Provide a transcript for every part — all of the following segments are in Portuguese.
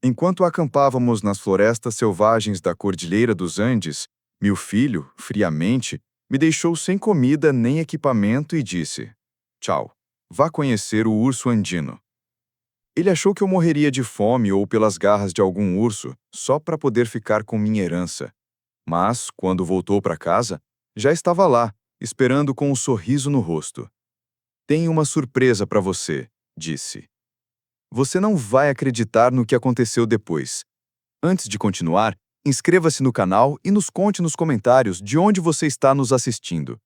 Enquanto acampávamos nas florestas selvagens da Cordilheira dos Andes, meu filho, friamente, me deixou sem comida nem equipamento e disse: Tchau, vá conhecer o urso andino. Ele achou que eu morreria de fome ou pelas garras de algum urso, só para poder ficar com minha herança. Mas, quando voltou para casa, já estava lá, esperando com um sorriso no rosto. Tenho uma surpresa para você, disse. Você não vai acreditar no que aconteceu depois. Antes de continuar, inscreva-se no canal e nos conte nos comentários de onde você está nos assistindo.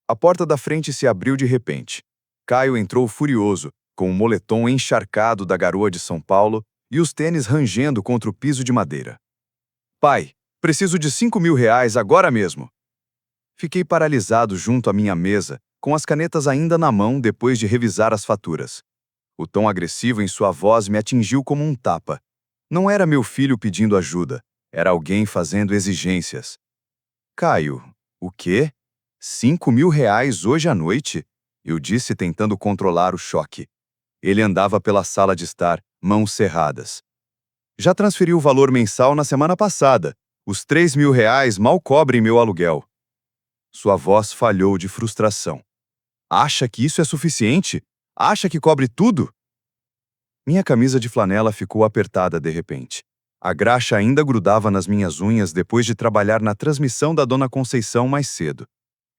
A porta da frente se abriu de repente. Caio entrou furioso, com o moletom encharcado da garoa de São Paulo e os tênis rangendo contra o piso de madeira. Pai, preciso de R$ 5.000 agora mesmo. Fiquei paralisado junto à minha mesa, com as canetas ainda na mão depois de revisar as faturas. O tom agressivo em sua voz me atingiu como um tapa. Não era meu filho pedindo ajuda, era alguém fazendo exigências. Caio, o quê? R$ 5.000 hoje à noite? Eu disse tentando controlar o choque. Ele andava pela sala de estar, mãos cerradas. Já transferi o valor mensal na semana passada. Os R$ 3.000 mal cobrem meu aluguel. Sua voz falhou de frustração. Acha que isso é suficiente? Acha que cobre tudo? Minha camisa de flanela ficou apertada de repente. A graxa ainda grudava nas minhas unhas depois de trabalhar na transmissão da Dona Conceição mais cedo.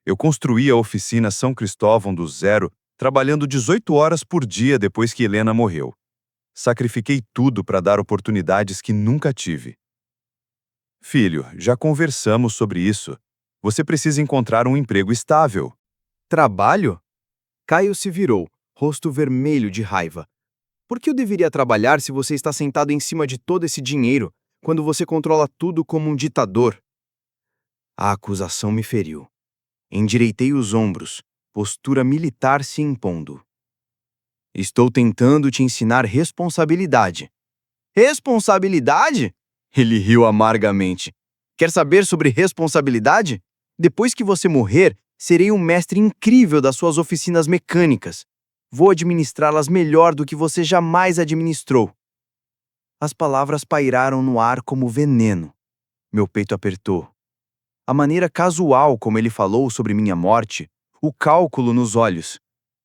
Eu construí a oficina São Cristóvão do zero, trabalhando 18 horas por dia depois que Helena morreu. Sacrifiquei tudo para dar oportunidades que nunca tive. Filho, já conversamos sobre isso. Você precisa encontrar um emprego estável. Trabalho? Caio se virou, rosto vermelho de raiva. Por que eu deveria trabalhar se você está sentado em cima de todo esse dinheiro, quando você controla tudo como um ditador? A acusação me feriu. Endireitei os ombros, postura militar se impondo. Estou tentando te ensinar responsabilidade. Responsabilidade? Ele riu amargamente. Quer saber sobre responsabilidade? Depois que você morrer, serei um mestre incrível das suas oficinas mecânicas. Vou administrá-las melhor do que você jamais administrou. As palavras pairaram no ar como veneno. Meu peito apertou. A maneira casual como ele falou sobre minha morte, o cálculo nos olhos.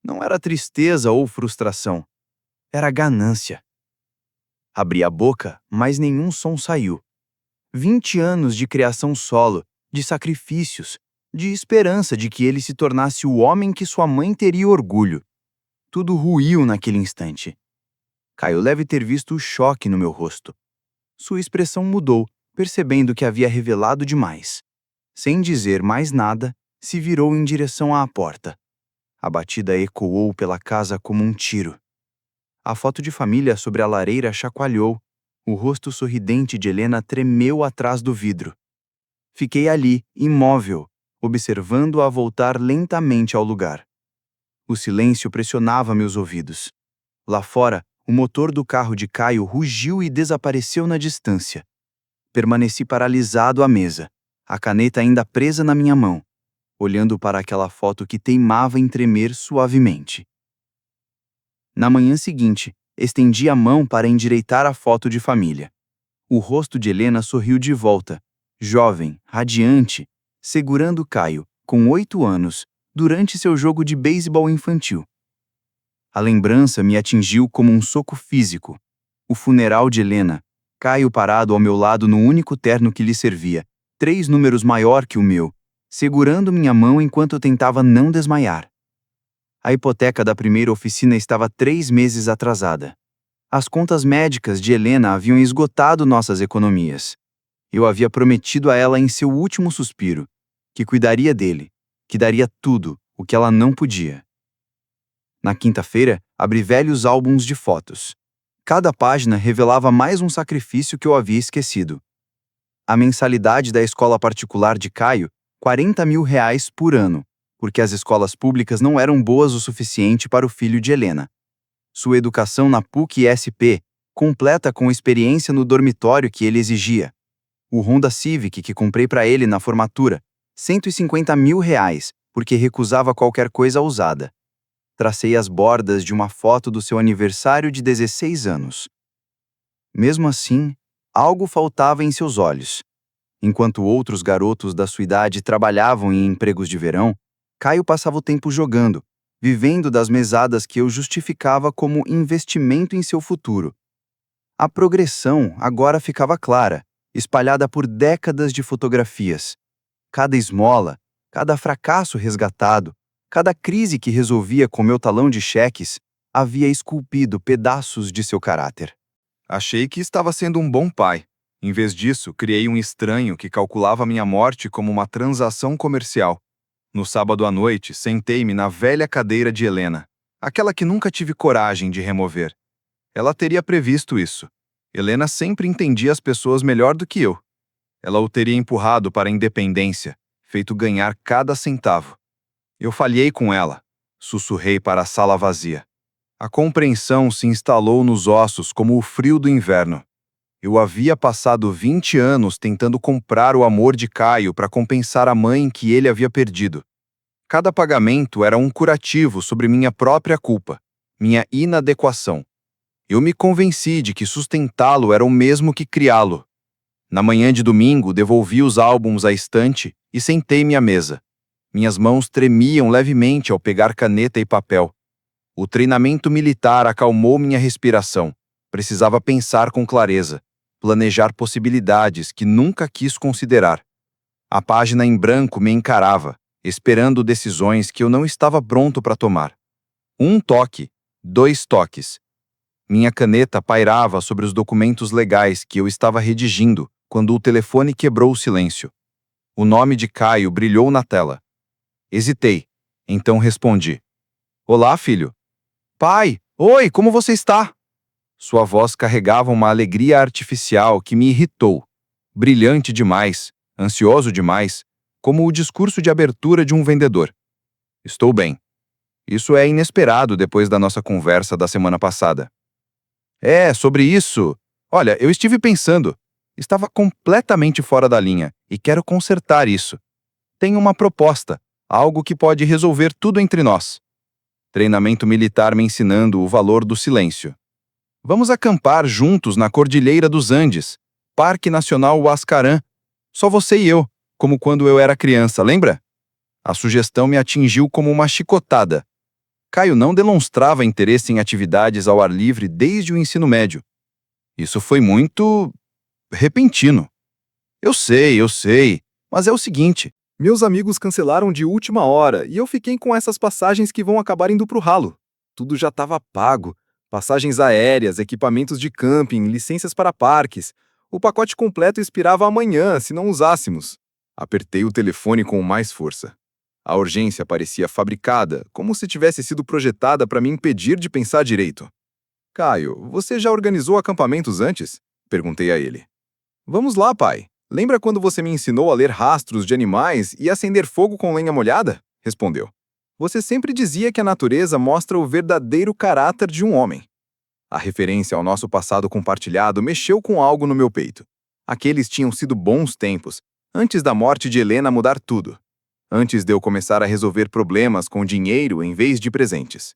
Não era tristeza ou frustração. Era ganância. Abri a boca, mas nenhum som saiu. 20 anos de criação solo, de sacrifícios, de esperança de que ele se tornasse o homem que sua mãe teria orgulho. Tudo ruiu naquele instante. Caio deve ter visto o choque no meu rosto. Sua expressão mudou, percebendo que havia revelado demais. Sem dizer mais nada, se virou em direção à porta. A batida ecoou pela casa como um tiro. A foto de família sobre a lareira chacoalhou. O rosto sorridente de Helena tremeu atrás do vidro. Fiquei ali, imóvel, observando-a voltar lentamente ao lugar. O silêncio pressionava meus ouvidos. Lá fora, o motor do carro de Caio rugiu e desapareceu na distância. Permaneci paralisado à mesa, a caneta ainda presa na minha mão, olhando para aquela foto que teimava em tremer suavemente. Na manhã seguinte, estendi a mão para endireitar a foto de família. O rosto de Helena sorriu de volta, jovem, radiante, segurando Caio, com 8 anos, durante seu jogo de beisebol infantil. A lembrança me atingiu como um soco físico. O funeral de Helena, Caio parado ao meu lado no único terno que lhe servia, 3 números maior que o meu, segurando minha mão enquanto eu tentava não desmaiar. A hipoteca da primeira oficina estava 3 meses atrasada. As contas médicas de Helena haviam esgotado nossas economias. Eu havia prometido a ela em seu último suspiro, que cuidaria dele, que daria tudo o que ela não podia. Na quinta-feira, abri velhos álbuns de fotos. Cada página revelava mais um sacrifício que eu havia esquecido. A mensalidade da escola particular de Caio, R$ 40.000 por ano, porque as escolas públicas não eram boas o suficiente para o filho de Helena. Sua educação na PUC-SP, completa com experiência no dormitório que ele exigia. O Honda Civic que comprei para ele na formatura, R$ 150.000, porque recusava qualquer coisa usada. Tracei as bordas de uma foto do seu aniversário de 16 anos. Mesmo assim, algo faltava em seus olhos. Enquanto outros garotos da sua idade trabalhavam em empregos de verão, Caio passava o tempo jogando, vivendo das mesadas que eu justificava como investimento em seu futuro. A progressão agora ficava clara, espalhada por décadas de fotografias. Cada esmola, cada fracasso resgatado, cada crise que resolvia com meu talão de cheques, havia esculpido pedaços de seu caráter. Achei que estava sendo um bom pai. Em vez disso, criei um estranho que calculava minha morte como uma transação comercial. No sábado à noite, sentei-me na velha cadeira de Helena, aquela que nunca tive coragem de remover. Ela teria previsto isso. Helena sempre entendia as pessoas melhor do que eu. Ela o teria empurrado para a independência, feito ganhar cada centavo. Eu falhei com ela. Sussurrei para a sala vazia. A compreensão se instalou nos ossos como o frio do inverno. Eu havia passado 20 anos tentando comprar o amor de Caio para compensar a mãe que ele havia perdido. Cada pagamento era um curativo sobre minha própria culpa, minha inadequação. Eu me convenci de que sustentá-lo era o mesmo que criá-lo. Na manhã de domingo, devolvi os álbuns à estante e sentei-me à mesa. Minhas mãos tremiam levemente ao pegar caneta e papel. O treinamento militar acalmou minha respiração. Precisava pensar com clareza, planejar possibilidades que nunca quis considerar. A página em branco me encarava, esperando decisões que eu não estava pronto para tomar. Um toque, 2 toques. Minha caneta pairava sobre os documentos legais que eu estava redigindo quando o telefone quebrou o silêncio. O nome de Caio brilhou na tela. Hesitei, então respondi. Olá, filho. Pai, oi, como você está? Sua voz carregava uma alegria artificial que me irritou. Brilhante demais, ansioso demais, como o discurso de abertura de um vendedor. Estou bem. Isso é inesperado depois da nossa conversa da semana passada. Sobre isso. Olha, eu estive pensando. Estava completamente fora da linha e quero consertar isso. Tenho uma proposta, algo que pode resolver tudo entre nós. Treinamento militar me ensinando o valor do silêncio. Vamos acampar juntos na Cordilheira dos Andes, Parque Nacional Huascarán. Só você e eu, como quando eu era criança, lembra? A sugestão me atingiu como uma chicotada. Caio não demonstrava interesse em atividades ao ar livre desde o ensino médio. Isso foi muito repentino. Eu sei, mas é o seguinte. Meus amigos cancelaram de última hora e eu fiquei com essas passagens que vão acabar indo pro ralo. Tudo já estava pago. Passagens aéreas, equipamentos de camping, licenças para parques. O pacote completo expirava amanhã, se não usássemos. Apertei o telefone com mais força. A urgência parecia fabricada, como se tivesse sido projetada para me impedir de pensar direito. Caio, você já organizou acampamentos antes? Perguntei a ele. Vamos lá, pai. Lembra quando você me ensinou a ler rastros de animais e acender fogo com lenha molhada? Respondeu. Você sempre dizia que a natureza mostra o verdadeiro caráter de um homem. A referência ao nosso passado compartilhado mexeu com algo no meu peito. Aqueles tinham sido bons tempos, antes da morte de Helena mudar tudo. Antes de eu começar a resolver problemas com dinheiro em vez de presentes.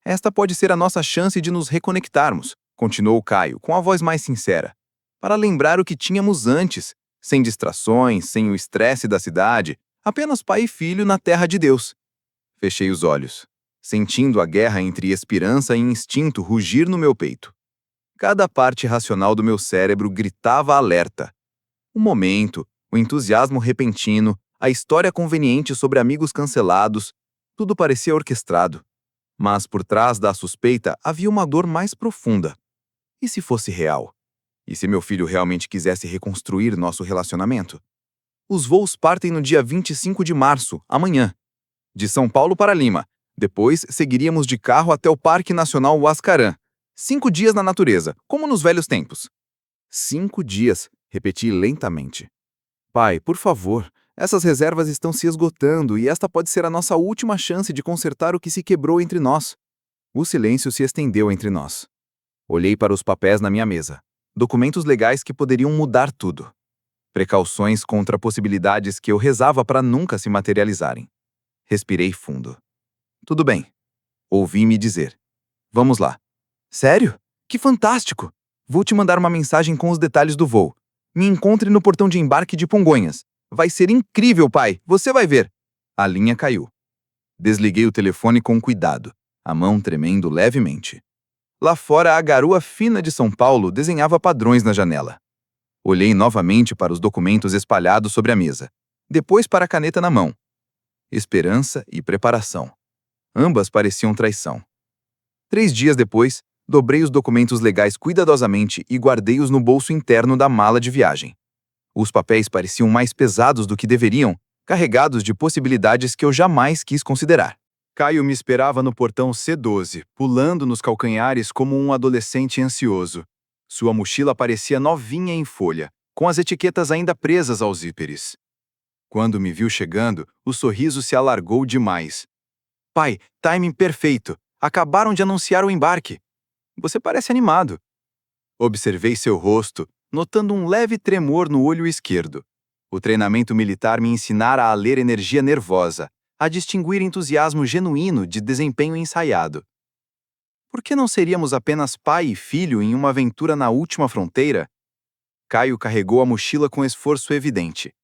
Esta pode ser a nossa chance de nos reconectarmos, continuou Caio, com a voz mais sincera, para lembrar o que tínhamos antes, sem distrações, sem o estresse da cidade, apenas pai e filho na terra de Deus. Fechei os olhos, sentindo a guerra entre esperança e instinto rugir no meu peito. Cada parte racional do meu cérebro gritava alerta. O momento, o entusiasmo repentino, a história conveniente sobre amigos cancelados, tudo parecia orquestrado. Mas por trás da suspeita havia uma dor mais profunda. E se fosse real? E se meu filho realmente quisesse reconstruir nosso relacionamento? Os voos partem no dia 25 de março, amanhã. De São Paulo para Lima. Depois, seguiríamos de carro até o Parque Nacional Huascarán. 5 dias na natureza, como nos velhos tempos. 5 dias, repeti lentamente. Pai, por favor, essas reservas estão se esgotando e esta pode ser a nossa última chance de consertar o que se quebrou entre nós. O silêncio se estendeu entre nós. Olhei para os papéis na minha mesa. Documentos legais que poderiam mudar tudo. Precauções contra possibilidades que eu rezava para nunca se materializarem. Respirei fundo. Tudo bem. Ouvi-me dizer. Vamos lá. Sério? Que fantástico! Vou te mandar uma mensagem com os detalhes do voo. Me encontre no portão de embarque de Congonhas. Vai ser incrível, pai. Você vai ver. A linha caiu. Desliguei o telefone com cuidado, a mão tremendo levemente. Lá fora, a garoa fina de São Paulo desenhava padrões na janela. Olhei novamente para os documentos espalhados sobre a mesa, depois para a caneta na mão. Esperança e preparação. Ambas pareciam traição. 3 dias depois, dobrei os documentos legais cuidadosamente e guardei-os no bolso interno da mala de viagem. Os papéis pareciam mais pesados do que deveriam, carregados de possibilidades que eu jamais quis considerar. Caio me esperava no portão C12, pulando nos calcanhares como um adolescente ansioso. Sua mochila parecia novinha em folha, com as etiquetas ainda presas aos zíperes. Quando me viu chegando, o sorriso se alargou demais. Pai, timing perfeito. Acabaram de anunciar o embarque. Você parece animado. Observei seu rosto, notando um leve tremor no olho esquerdo. O treinamento militar me ensinara a ler energia nervosa, a distinguir entusiasmo genuíno de desempenho ensaiado. Por que não seríamos apenas pai e filho em uma aventura na última fronteira? Caio carregou a mochila com esforço evidente.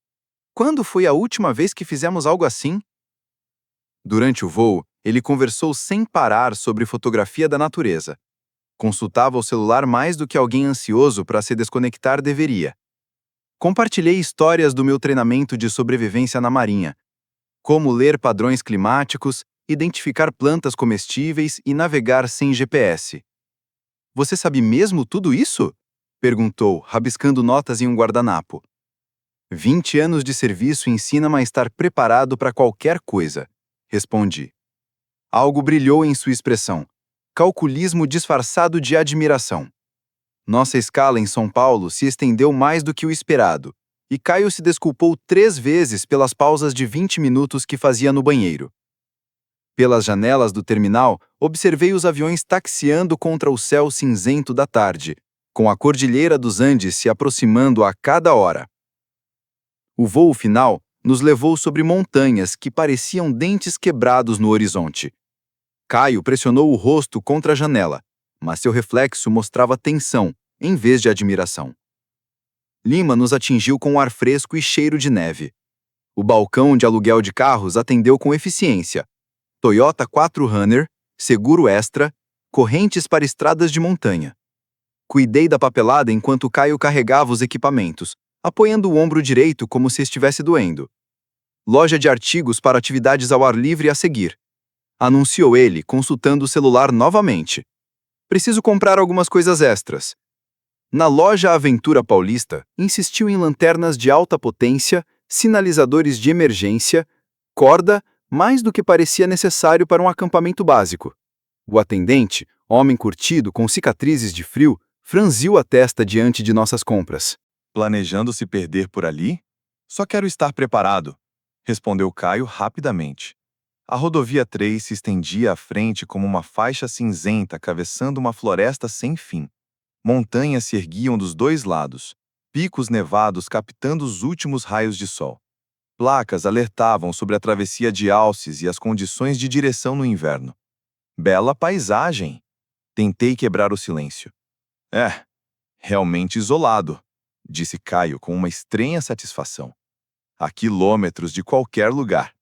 Quando foi a última vez que fizemos algo assim? Durante o voo, ele conversou sem parar sobre fotografia da natureza. Consultava o celular mais do que alguém ansioso para se desconectar deveria. Compartilhei histórias do meu treinamento de sobrevivência na Marinha. Como ler padrões climáticos, identificar plantas comestíveis e navegar sem GPS. Você sabe mesmo tudo isso? Perguntou, rabiscando notas em um guardanapo. 20 anos de serviço ensinam a estar preparado para qualquer coisa, respondi. Algo brilhou em sua expressão. Calculismo disfarçado de admiração. Nossa escala em São Paulo se estendeu mais do que o esperado, e Caio se desculpou 3 vezes pelas pausas de 20 minutos que fazia no banheiro. Pelas janelas do terminal, observei os aviões taxiando contra o céu cinzento da tarde, com a Cordilheira dos Andes se aproximando a cada hora. O voo final nos levou sobre montanhas que pareciam dentes quebrados no horizonte. Caio pressionou o rosto contra a janela, mas seu reflexo mostrava tensão, em vez de admiração. Lima nos atingiu com um ar fresco e cheiro de neve. O balcão de aluguel de carros atendeu com eficiência. Toyota 4Runner, seguro extra, correntes para estradas de montanha. Cuidei da papelada enquanto Caio carregava os equipamentos, apoiando o ombro direito como se estivesse doendo. Loja de artigos para atividades ao ar livre a seguir. Anunciou ele, consultando o celular novamente. Preciso comprar algumas coisas extras. Na loja Aventura Paulista, insistiu em lanternas de alta potência, sinalizadores de emergência, corda, mais do que parecia necessário para um acampamento básico. O atendente, homem curtido com cicatrizes de frio, franziu a testa diante de nossas compras. Planejando se perder por ali? Só quero estar preparado, respondeu Caio rapidamente. A rodovia 3 se estendia à frente como uma faixa cinzenta atravessando uma floresta sem fim. Montanhas se erguiam dos 2 lados, picos nevados captando os últimos raios de sol. Placas alertavam sobre a travessia de alces e as condições de direção no inverno. Bela paisagem! Tentei quebrar o silêncio. Realmente isolado, disse Caio com uma estranha satisfação. A quilômetros de qualquer lugar.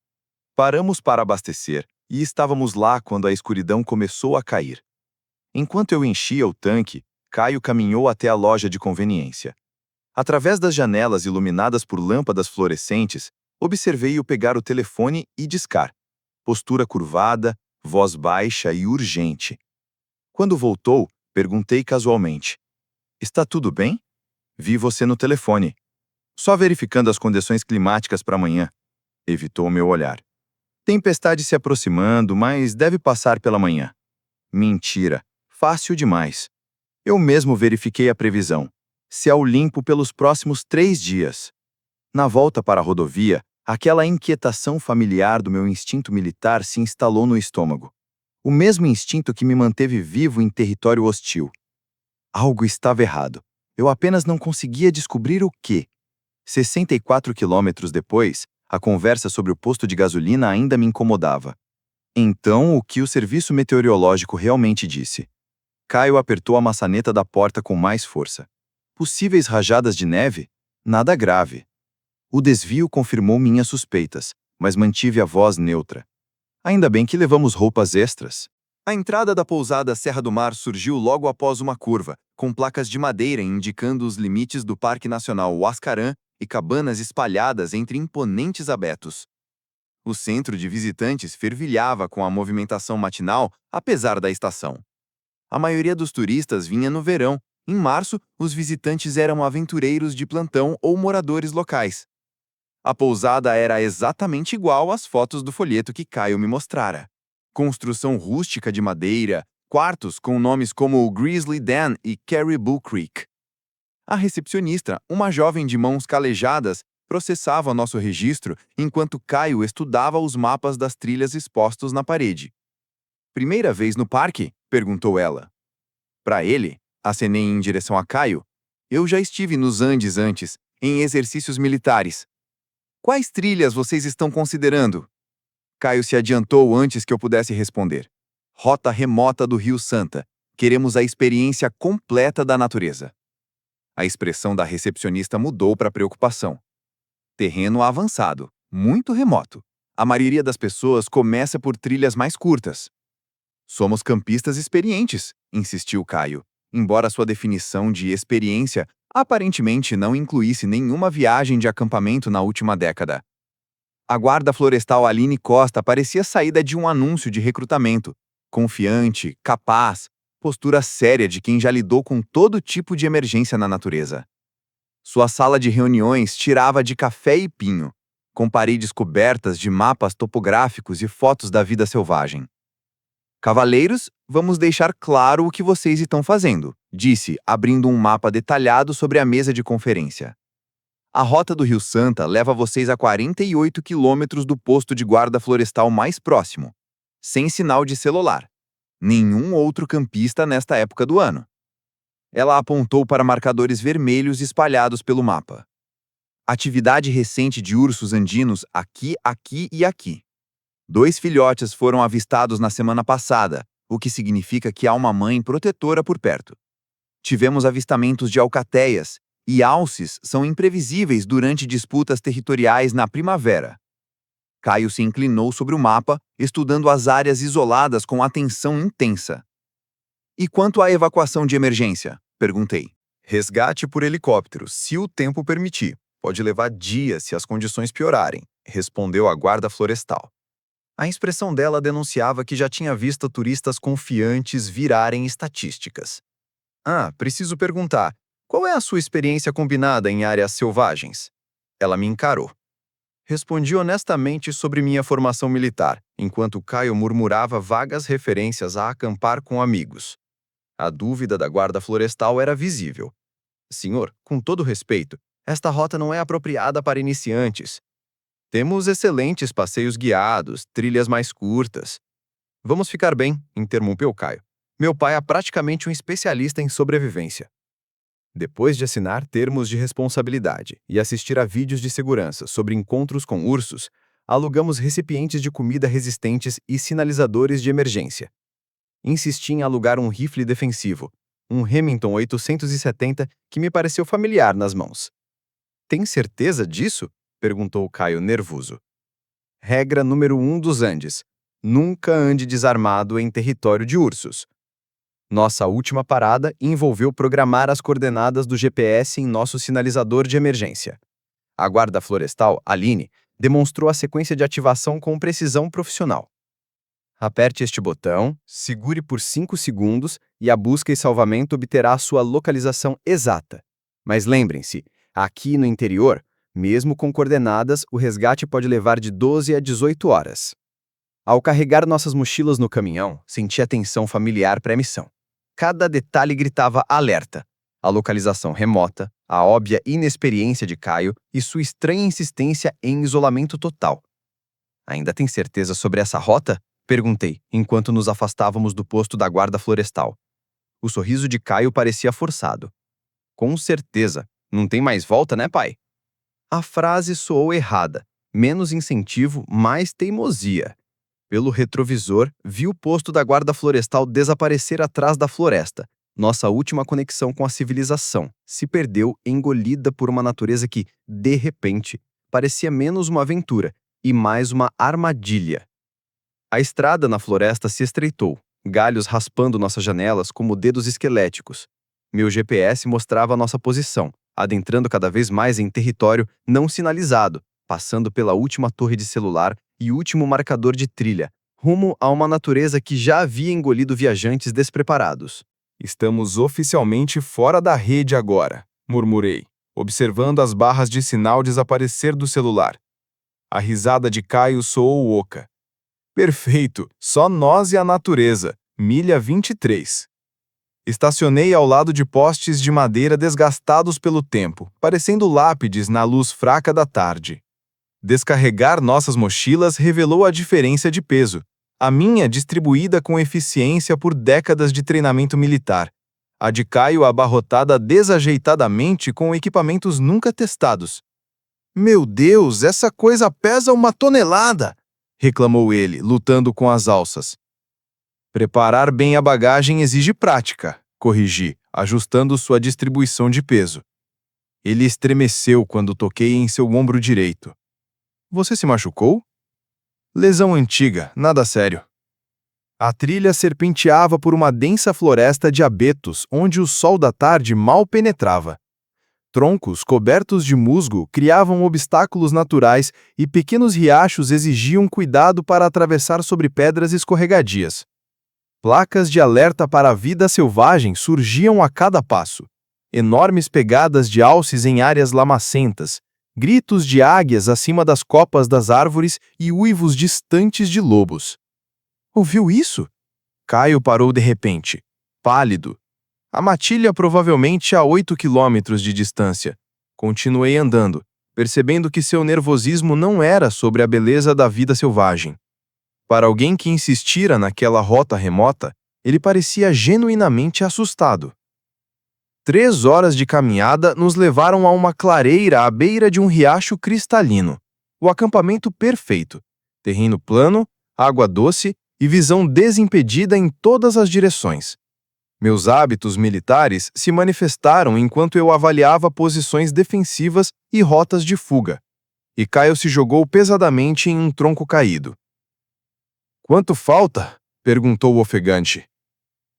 Paramos para abastecer e estávamos lá quando a escuridão começou a cair. Enquanto eu enchia o tanque, Caio caminhou até a loja de conveniência. Através das janelas iluminadas por lâmpadas fluorescentes, observei-o pegar o telefone e discar. Postura curvada, voz baixa e urgente. Quando voltou, perguntei casualmente. Está tudo bem? Vi você no telefone. Só verificando as condições climáticas para amanhã. Evitou meu olhar. Tempestade se aproximando, mas deve passar pela manhã. Mentira. Fácil demais. Eu mesmo verifiquei a previsão. Céu limpo pelos próximos 3 dias. Na volta para a rodovia, aquela inquietação familiar do meu instinto militar se instalou no estômago. O mesmo instinto que me manteve vivo em território hostil. Algo estava errado. Eu apenas não conseguia descobrir o quê. 64 quilômetros depois, a conversa sobre o posto de gasolina ainda me incomodava. Então, o que o serviço meteorológico realmente disse? Caio apertou a maçaneta da porta com mais força. Possíveis rajadas de neve? Nada grave. O desvio confirmou minhas suspeitas, mas mantive a voz neutra. Ainda bem que levamos roupas extras. A entrada da pousada Serra do Mar surgiu logo após uma curva, com placas de madeira indicando os limites do Parque Nacional Huascarán e cabanas espalhadas entre imponentes abetos. O centro de visitantes fervilhava com a movimentação matinal, apesar da estação. A maioria dos turistas vinha no verão. Em março, os visitantes eram aventureiros de plantão ou moradores locais. A pousada era exatamente igual às fotos do folheto que Caio me mostrara. Construção rústica de madeira, quartos com nomes como Grizzly Den e Caribou Creek. A recepcionista, uma jovem de mãos calejadas, processava nosso registro enquanto Caio estudava os mapas das trilhas expostos na parede. Primeira vez no parque? Perguntou ela. Para ele, acenei em direção a Caio. Eu já estive nos Andes antes, em exercícios militares. Quais trilhas vocês estão considerando? Caio se adiantou antes que eu pudesse responder. Rota remota do Rio Santa. Queremos a experiência completa da natureza. A expressão da recepcionista mudou para preocupação. Terreno avançado, muito remoto. A maioria das pessoas começa por trilhas mais curtas. Somos campistas experientes, insistiu Caio, embora sua definição de experiência aparentemente não incluísse nenhuma viagem de acampamento na última década. A guarda florestal Aline Costa parecia saída de um anúncio de recrutamento, confiante, capaz, postura séria de quem já lidou com todo tipo de emergência na natureza. Sua sala de reuniões tirava de café e pinho, com paredes cobertas de mapas topográficos e fotos da vida selvagem. Cavaleiros, vamos deixar claro o que vocês estão fazendo, disse, abrindo um mapa detalhado sobre a mesa de conferência. A rota do Rio Santa leva vocês a 48 quilômetros do posto de guarda florestal mais próximo, sem sinal de celular. Nenhum outro campista nesta época do ano. Ela apontou para marcadores vermelhos espalhados pelo mapa. Atividade recente de ursos andinos aqui, aqui e aqui. 2 filhotes foram avistados na semana passada, o que significa que há uma mãe protetora por perto. Tivemos avistamentos de alcateias, e alces são imprevisíveis durante disputas territoriais na primavera. Caio se inclinou sobre o mapa, estudando as áreas isoladas com atenção intensa. E quanto à evacuação de emergência? Perguntei. Resgate por helicóptero, se o tempo permitir. Pode levar dias se as condições piorarem, respondeu a guarda florestal. A expressão dela denunciava que já tinha visto turistas confiantes virarem estatísticas. Preciso perguntar, qual é a sua experiência combinada em áreas selvagens? Ela me encarou. Respondi honestamente sobre minha formação militar, enquanto Caio murmurava vagas referências a acampar com amigos. A dúvida da guarda florestal era visível. Senhor, com todo respeito, esta rota não é apropriada para iniciantes. Temos excelentes passeios guiados, trilhas mais curtas. Vamos ficar bem, interrompeu Caio. Meu pai é praticamente um especialista em sobrevivência. Depois de assinar termos de responsabilidade e assistir a vídeos de segurança sobre encontros com ursos, alugamos recipientes de comida resistentes e sinalizadores de emergência. Insisti em alugar um rifle defensivo, um Remington 870 que me pareceu familiar nas mãos. Tem certeza disso? Perguntou Caio nervoso. Regra número 1 dos Andes. Nunca ande desarmado em território de ursos. Nossa última parada envolveu programar as coordenadas do GPS em nosso sinalizador de emergência. A guarda florestal, Aline, demonstrou a sequência de ativação com precisão profissional. Aperte este botão, segure por 5 segundos e a busca e salvamento obterá a sua localização exata. Mas lembrem-se, aqui no interior, mesmo com coordenadas, o resgate pode levar de 12 a 18 horas. Ao carregar nossas mochilas no caminhão, senti a tensão familiar pré-missão. Cada detalhe gritava alerta. A localização remota, a óbvia inexperiência de Caio e sua estranha insistência em isolamento total. Ainda tem certeza sobre essa rota? Perguntei, enquanto nos afastávamos do posto da guarda florestal. O sorriso de Caio parecia forçado. Com certeza. Não tem mais volta, né, pai? A frase soou errada. Menos incentivo, mais teimosia. Pelo retrovisor, vi o posto da guarda florestal desaparecer atrás da floresta. Nossa última conexão com a civilização se perdeu, engolida por uma natureza que, de repente, parecia menos uma aventura e mais uma armadilha. A estrada na floresta se estreitou, galhos raspando nossas janelas como dedos esqueléticos. Meu GPS mostrava nossa posição, adentrando cada vez mais em território não sinalizado, passando pela última torre de celular e último marcador de trilha, rumo a uma natureza que já havia engolido viajantes despreparados. Estamos oficialmente fora da rede agora, murmurei, observando as barras de sinal desaparecer do celular. A risada de Caio soou oca. Perfeito, só nós e a natureza, milha 23. Estacionei ao lado de postes de madeira desgastados pelo tempo, parecendo lápides na luz fraca da tarde. Descarregar nossas mochilas revelou a diferença de peso. A minha distribuída com eficiência por décadas de treinamento militar. A de Caio abarrotada desajeitadamente com equipamentos nunca testados. Meu Deus, essa coisa pesa 1 tonelada! Reclamou ele, lutando com as alças. Preparar bem a bagagem exige prática, corrigi, ajustando sua distribuição de peso. Ele estremeceu quando toquei em seu ombro direito. Você se machucou? Lesão antiga, nada sério. A trilha serpenteava por uma densa floresta de abetos onde o sol da tarde mal penetrava. Troncos cobertos de musgo criavam obstáculos naturais e pequenos riachos exigiam cuidado para atravessar sobre pedras escorregadias. Placas de alerta para a vida selvagem surgiam a cada passo. Enormes pegadas de alces em áreas lamacentas, gritos de águias acima das copas das árvores e uivos distantes de lobos. Ouviu isso? Caio parou de repente, pálido. A matilha provavelmente a 8 quilômetros de distância. Continuei andando, percebendo que seu nervosismo não era sobre a beleza da vida selvagem. Para alguém que insistira naquela rota remota, ele parecia genuinamente assustado. 3 horas de caminhada nos levaram a uma clareira à beira de um riacho cristalino. O acampamento perfeito. Terreno plano, água doce e visão desimpedida em todas as direções. Meus hábitos militares se manifestaram enquanto eu avaliava posições defensivas e rotas de fuga. E Caio se jogou pesadamente em um tronco caído. Quanto falta? Perguntou o ofegante.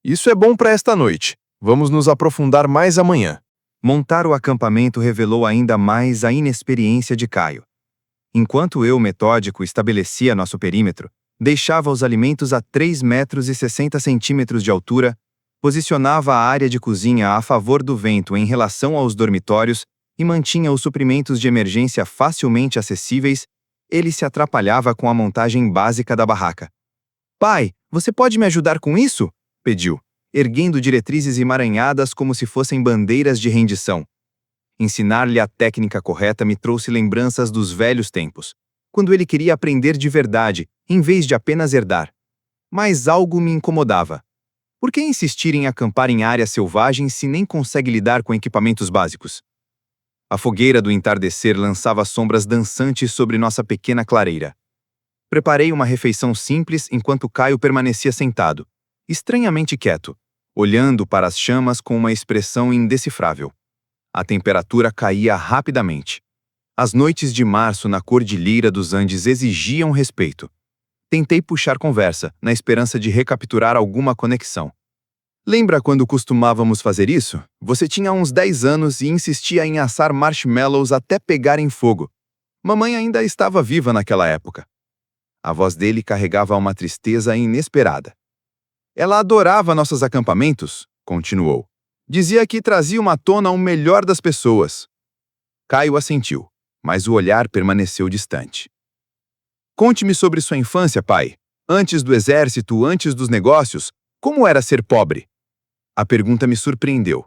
Isso é bom para esta noite. Vamos nos aprofundar mais amanhã. Montar o acampamento revelou ainda mais a inexperiência de Caio. Enquanto eu, metódico, estabelecia nosso perímetro, deixava os alimentos a 3,60 metros de altura, posicionava a área de cozinha a favor do vento em relação aos dormitórios e mantinha os suprimentos de emergência facilmente acessíveis, ele se atrapalhava com a montagem básica da barraca. Pai, você pode me ajudar com isso? Pediu, erguendo diretrizes emaranhadas como se fossem bandeiras de rendição. Ensinar-lhe a técnica correta me trouxe lembranças dos velhos tempos, quando ele queria aprender de verdade, em vez de apenas herdar. Mas algo me incomodava. Por que insistir em acampar em áreas selvagens se nem consegue lidar com equipamentos básicos? A fogueira do entardecer lançava sombras dançantes sobre nossa pequena clareira. Preparei uma refeição simples enquanto Caio permanecia sentado, estranhamente quieto, olhando para as chamas com uma expressão indecifrável. A temperatura caía rapidamente. As noites de março na Cordilheira dos Andes exigiam respeito. Tentei puxar conversa, na esperança de recapturar alguma conexão. Lembra quando costumávamos fazer isso? Você tinha uns 10 anos e insistia em assar marshmallows até pegarem fogo. Mamãe ainda estava viva naquela época. A voz dele carregava uma tristeza inesperada. Ela adorava nossos acampamentos, continuou. Dizia que traziam à tona o melhor das pessoas. Caio assentiu, mas o olhar permaneceu distante. Conte-me sobre sua infância, pai. Antes do exército, antes dos negócios, como era ser pobre? A pergunta me surpreendeu.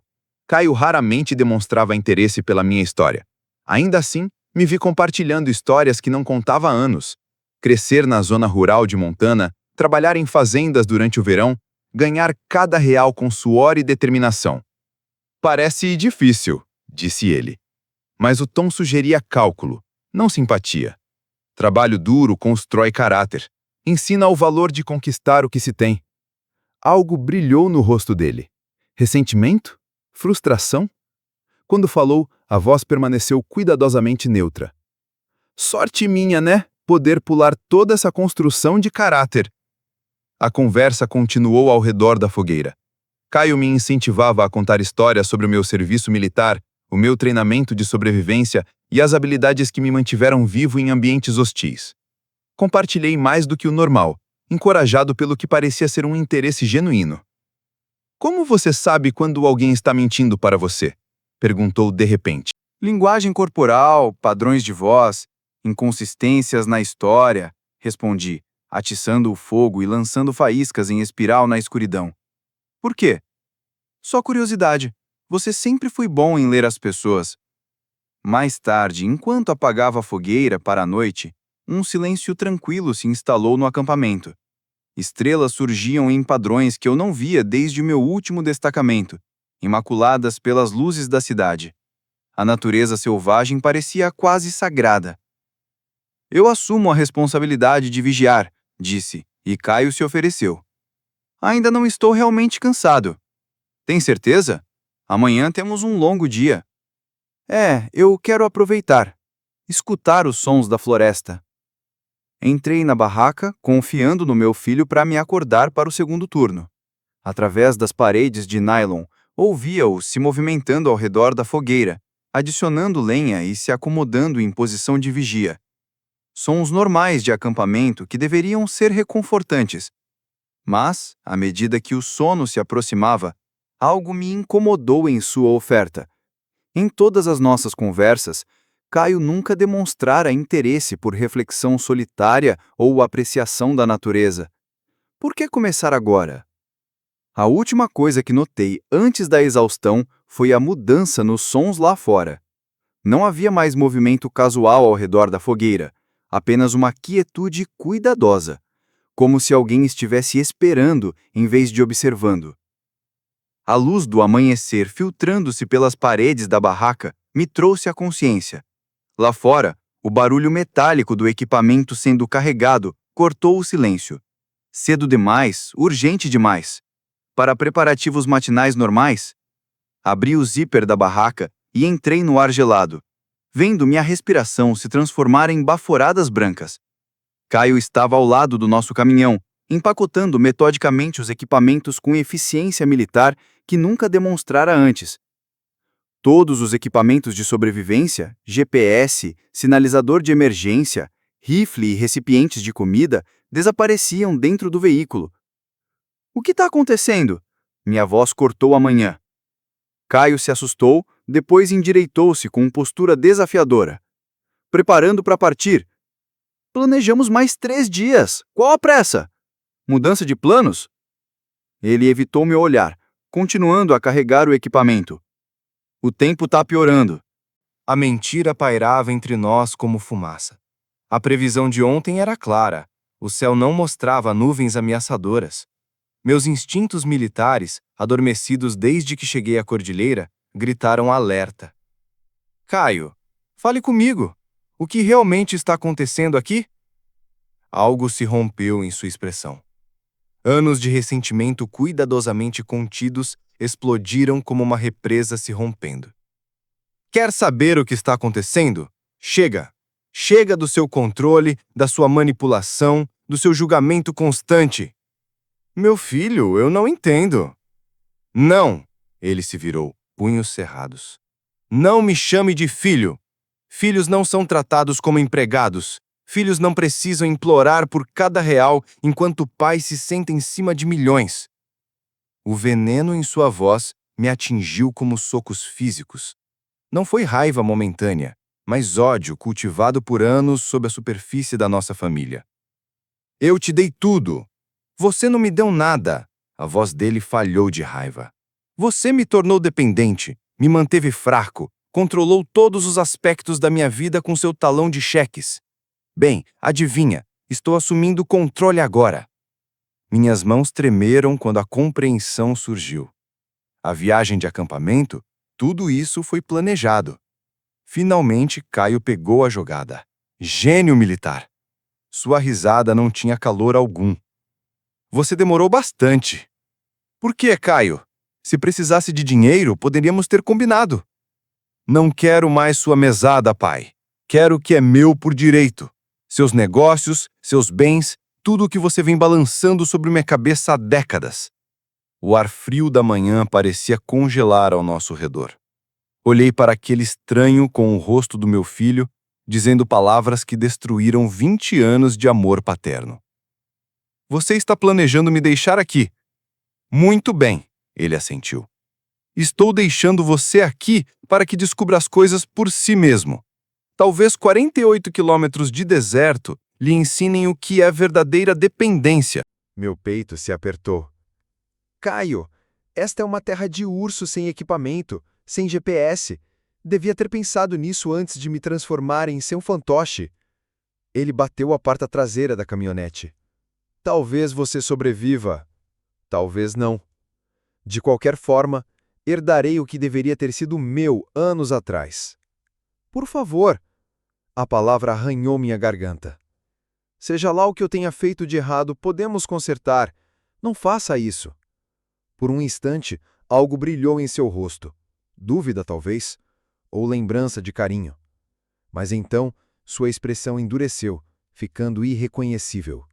Caio raramente demonstrava interesse pela minha história. Ainda assim, me vi compartilhando histórias que não contava há anos. Crescer na zona rural de Montana, trabalhar em fazendas durante o verão, ganhar cada real com suor e determinação. Parece difícil, disse ele. Mas o tom sugeria cálculo, não simpatia. Trabalho duro constrói caráter. Ensina o valor de conquistar o que se tem. Algo brilhou no rosto dele. Ressentimento? Frustração? Quando falou, a voz permaneceu cuidadosamente neutra. Sorte minha, né? Poder pular toda essa construção de caráter. A conversa continuou ao redor da fogueira. Caio me incentivava a contar histórias sobre o meu serviço militar, o meu treinamento de sobrevivência e as habilidades que me mantiveram vivo em ambientes hostis. Compartilhei mais do que o normal, encorajado pelo que parecia ser um interesse genuíno. Como você sabe quando alguém está mentindo para você? Perguntou de repente. Linguagem corporal, padrões de voz, inconsistências na história, respondi, atiçando o fogo e lançando faíscas em espiral na escuridão. Por quê? Só curiosidade. Você sempre foi bom em ler as pessoas. Mais tarde, enquanto apagava a fogueira para a noite, um silêncio tranquilo se instalou no acampamento. Estrelas surgiam em padrões que eu não via desde o meu último destacamento, imaculadas pelas luzes da cidade. A natureza selvagem parecia quase sagrada. Eu assumo a responsabilidade de vigiar, disse, e Caio se ofereceu. Ainda não estou realmente cansado. Tem certeza? Amanhã temos um longo dia. Eu quero aproveitar, escutar os sons da floresta. Entrei na barraca, confiando no meu filho para me acordar para o segundo turno. Através das paredes de nylon, ouvia-o se movimentando ao redor da fogueira, adicionando lenha e se acomodando em posição de vigia. Sons normais de acampamento que deveriam ser reconfortantes. Mas, à medida que o sono se aproximava, algo me incomodou em sua oferta. Em todas as nossas conversas, Caio nunca demonstrara interesse por reflexão solitária ou apreciação da natureza. Por que começar agora? A última coisa que notei antes da exaustão foi a mudança nos sons lá fora. Não havia mais movimento casual ao redor da fogueira, apenas uma quietude cuidadosa, como se alguém estivesse esperando em vez de observando. A luz do amanhecer filtrando-se pelas paredes da barraca me trouxe a consciência. Lá fora, o barulho metálico do equipamento sendo carregado cortou o silêncio. Cedo demais, urgente demais. Para preparativos matinais normais, abri o zíper da barraca e entrei no ar gelado, vendo minha respiração se transformar em baforadas brancas. Caio estava ao lado do nosso caminhão, empacotando metodicamente os equipamentos com eficiência militar que nunca demonstrara antes. Todos os equipamentos de sobrevivência, GPS, sinalizador de emergência, rifle e recipientes de comida desapareciam dentro do veículo. O que está acontecendo? Minha voz cortou a manhã. Caio se assustou, depois endireitou-se com postura desafiadora. Preparando para partir. Planejamos mais 3 dias. Qual a pressa? Mudança de planos? Ele evitou meu olhar, continuando a carregar o equipamento. O tempo está piorando. A mentira pairava entre nós como fumaça. A previsão de ontem era clara. O céu não mostrava nuvens ameaçadoras. Meus instintos militares, adormecidos desde que cheguei à cordilheira, gritaram alerta. Caio, fale comigo. O que realmente está acontecendo aqui? Algo se rompeu em sua expressão. Anos de ressentimento cuidadosamente contidos explodiram como uma represa se rompendo. Quer saber o que está acontecendo? Chega! Chega do seu controle, da sua manipulação, do seu julgamento constante. Meu filho, eu não entendo. Não! Ele se virou, punhos cerrados. Não me chame de filho! Filhos não são tratados como empregados. Filhos não precisam implorar por cada real enquanto o pai se senta em cima de milhões. O veneno em sua voz me atingiu como socos físicos. Não foi raiva momentânea, mas ódio cultivado por anos sob a superfície da nossa família. Eu te dei tudo. Você não me deu nada. A voz dele falhou de raiva. Você me tornou dependente, me manteve fraco, controlou todos os aspectos da minha vida com seu talão de cheques. Bem, adivinha, estou assumindo o controle agora. Minhas mãos tremeram quando a compreensão surgiu. A viagem de acampamento, tudo isso foi planejado. Finalmente, Caio pegou a jogada. Gênio militar. Sua risada não tinha calor algum. Você demorou bastante. Por que, Caio? Se precisasse de dinheiro, poderíamos ter combinado. Não quero mais sua mesada, pai. Quero o que é meu por direito. Seus negócios, seus bens, tudo o que você vem balançando sobre minha cabeça há décadas. O ar frio da manhã parecia congelar ao nosso redor. Olhei para aquele estranho com o rosto do meu filho, dizendo palavras que destruíram 20 anos de amor paterno. Você está planejando me deixar aqui? Muito bem, ele assentiu. Estou deixando você aqui para que descubra as coisas por si mesmo. Talvez 48 quilômetros de deserto lhe ensinem o que é verdadeira dependência. Meu peito se apertou. Caio, esta é uma terra de urso sem equipamento, sem GPS. Devia ter pensado nisso antes de me transformar em seu fantoche. Ele bateu a porta traseira da caminhonete. Talvez você sobreviva. Talvez não. De qualquer forma, herdarei o que deveria ter sido meu anos atrás. Por favor. A palavra arranhou minha garganta. Seja lá o que eu tenha feito de errado, podemos consertar. Não faça isso. Por um instante, algo brilhou em seu rosto. Dúvida, talvez, ou lembrança de carinho. Mas então, sua expressão endureceu, ficando irreconhecível.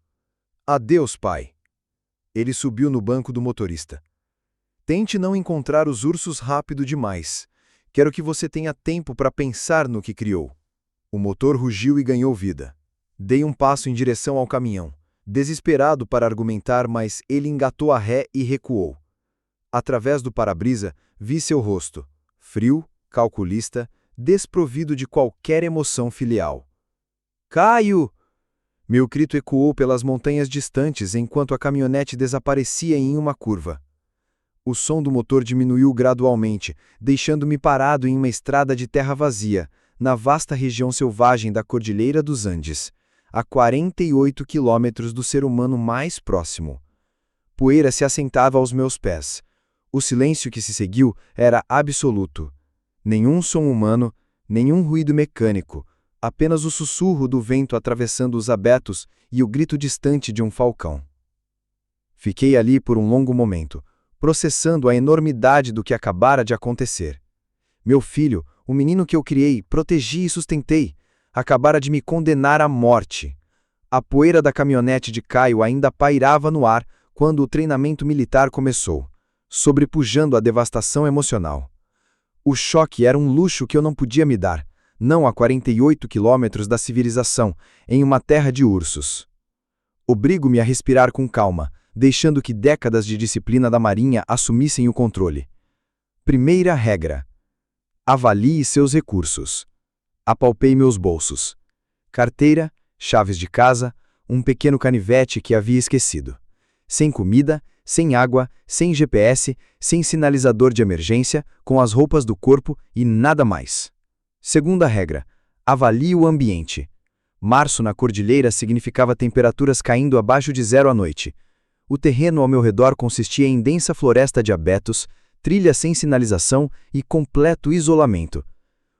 Adeus, pai. Ele subiu no banco do motorista. Tente não encontrar os ursos rápido demais. Quero que você tenha tempo para pensar no que criou. O motor rugiu e ganhou vida. Dei um passo em direção ao caminhão, desesperado para argumentar, mas ele engatou a ré e recuou. Através do para-brisa, vi seu rosto, frio, calculista, desprovido de qualquer emoção filial. Caio! Meu grito ecoou pelas montanhas distantes enquanto a caminhonete desaparecia em uma curva. O som do motor diminuiu gradualmente, deixando-me parado em uma estrada de terra vazia, na vasta região selvagem da Cordilheira dos Andes, a 48 quilômetros do ser humano mais próximo. Poeira se assentava aos meus pés. O silêncio que se seguiu era absoluto. Nenhum som humano, nenhum ruído mecânico, apenas o sussurro do vento atravessando os abetos e o grito distante de um falcão. Fiquei ali por um longo momento, processando a enormidade do que acabara de acontecer. Meu filho, o menino que eu criei, protegi e sustentei, acabara de me condenar à morte. A poeira da caminhonete de Caio ainda pairava no ar quando o treinamento militar começou, sobrepujando a devastação emocional. O choque era um luxo que eu não podia me dar, não a 48 quilômetros da civilização, em uma terra de ursos. Obrigo-me a respirar com calma, deixando que décadas de disciplina da Marinha assumissem o controle. Primeira regra: avalie seus recursos. Apalpei meus bolsos. Carteira, chaves de casa, um pequeno canivete que havia esquecido. Sem comida, sem água, sem GPS, sem sinalizador de emergência, com as roupas do corpo e nada mais. Segunda regra: avalie o ambiente. Março na cordilheira significava temperaturas caindo abaixo de zero à noite. O terreno ao meu redor consistia em densa floresta de abetos, trilhas sem sinalização e completo isolamento.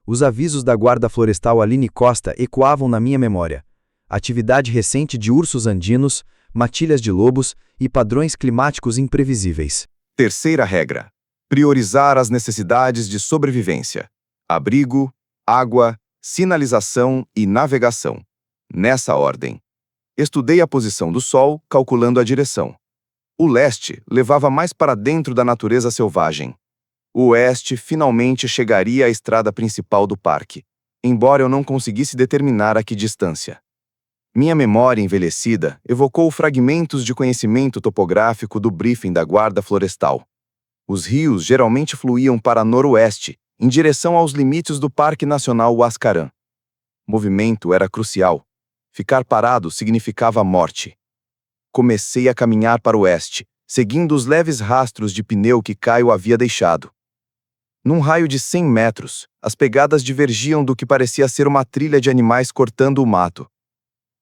Os avisos da guarda florestal Aline Costa ecoavam na minha memória. Atividade recente de ursos andinos, matilhas de lobos e padrões climáticos imprevisíveis. Terceira regra: priorizar as necessidades de sobrevivência. Abrigo, água, sinalização e navegação. Nessa ordem. Estudei a posição do sol, calculando a direção. O leste levava mais para dentro da natureza selvagem. O oeste finalmente chegaria à estrada principal do parque, embora eu não conseguisse determinar a que distância. Minha memória envelhecida evocou fragmentos de conhecimento topográfico do briefing da guarda florestal. Os rios geralmente fluíam para noroeste, em direção aos limites do Parque Nacional Huascarán. Movimento era crucial. Ficar parado significava morte. Comecei a caminhar para o oeste, seguindo os leves rastros de pneu que Caio havia deixado. Num raio de 100 metros, as pegadas divergiam do que parecia ser uma trilha de animais cortando o mato.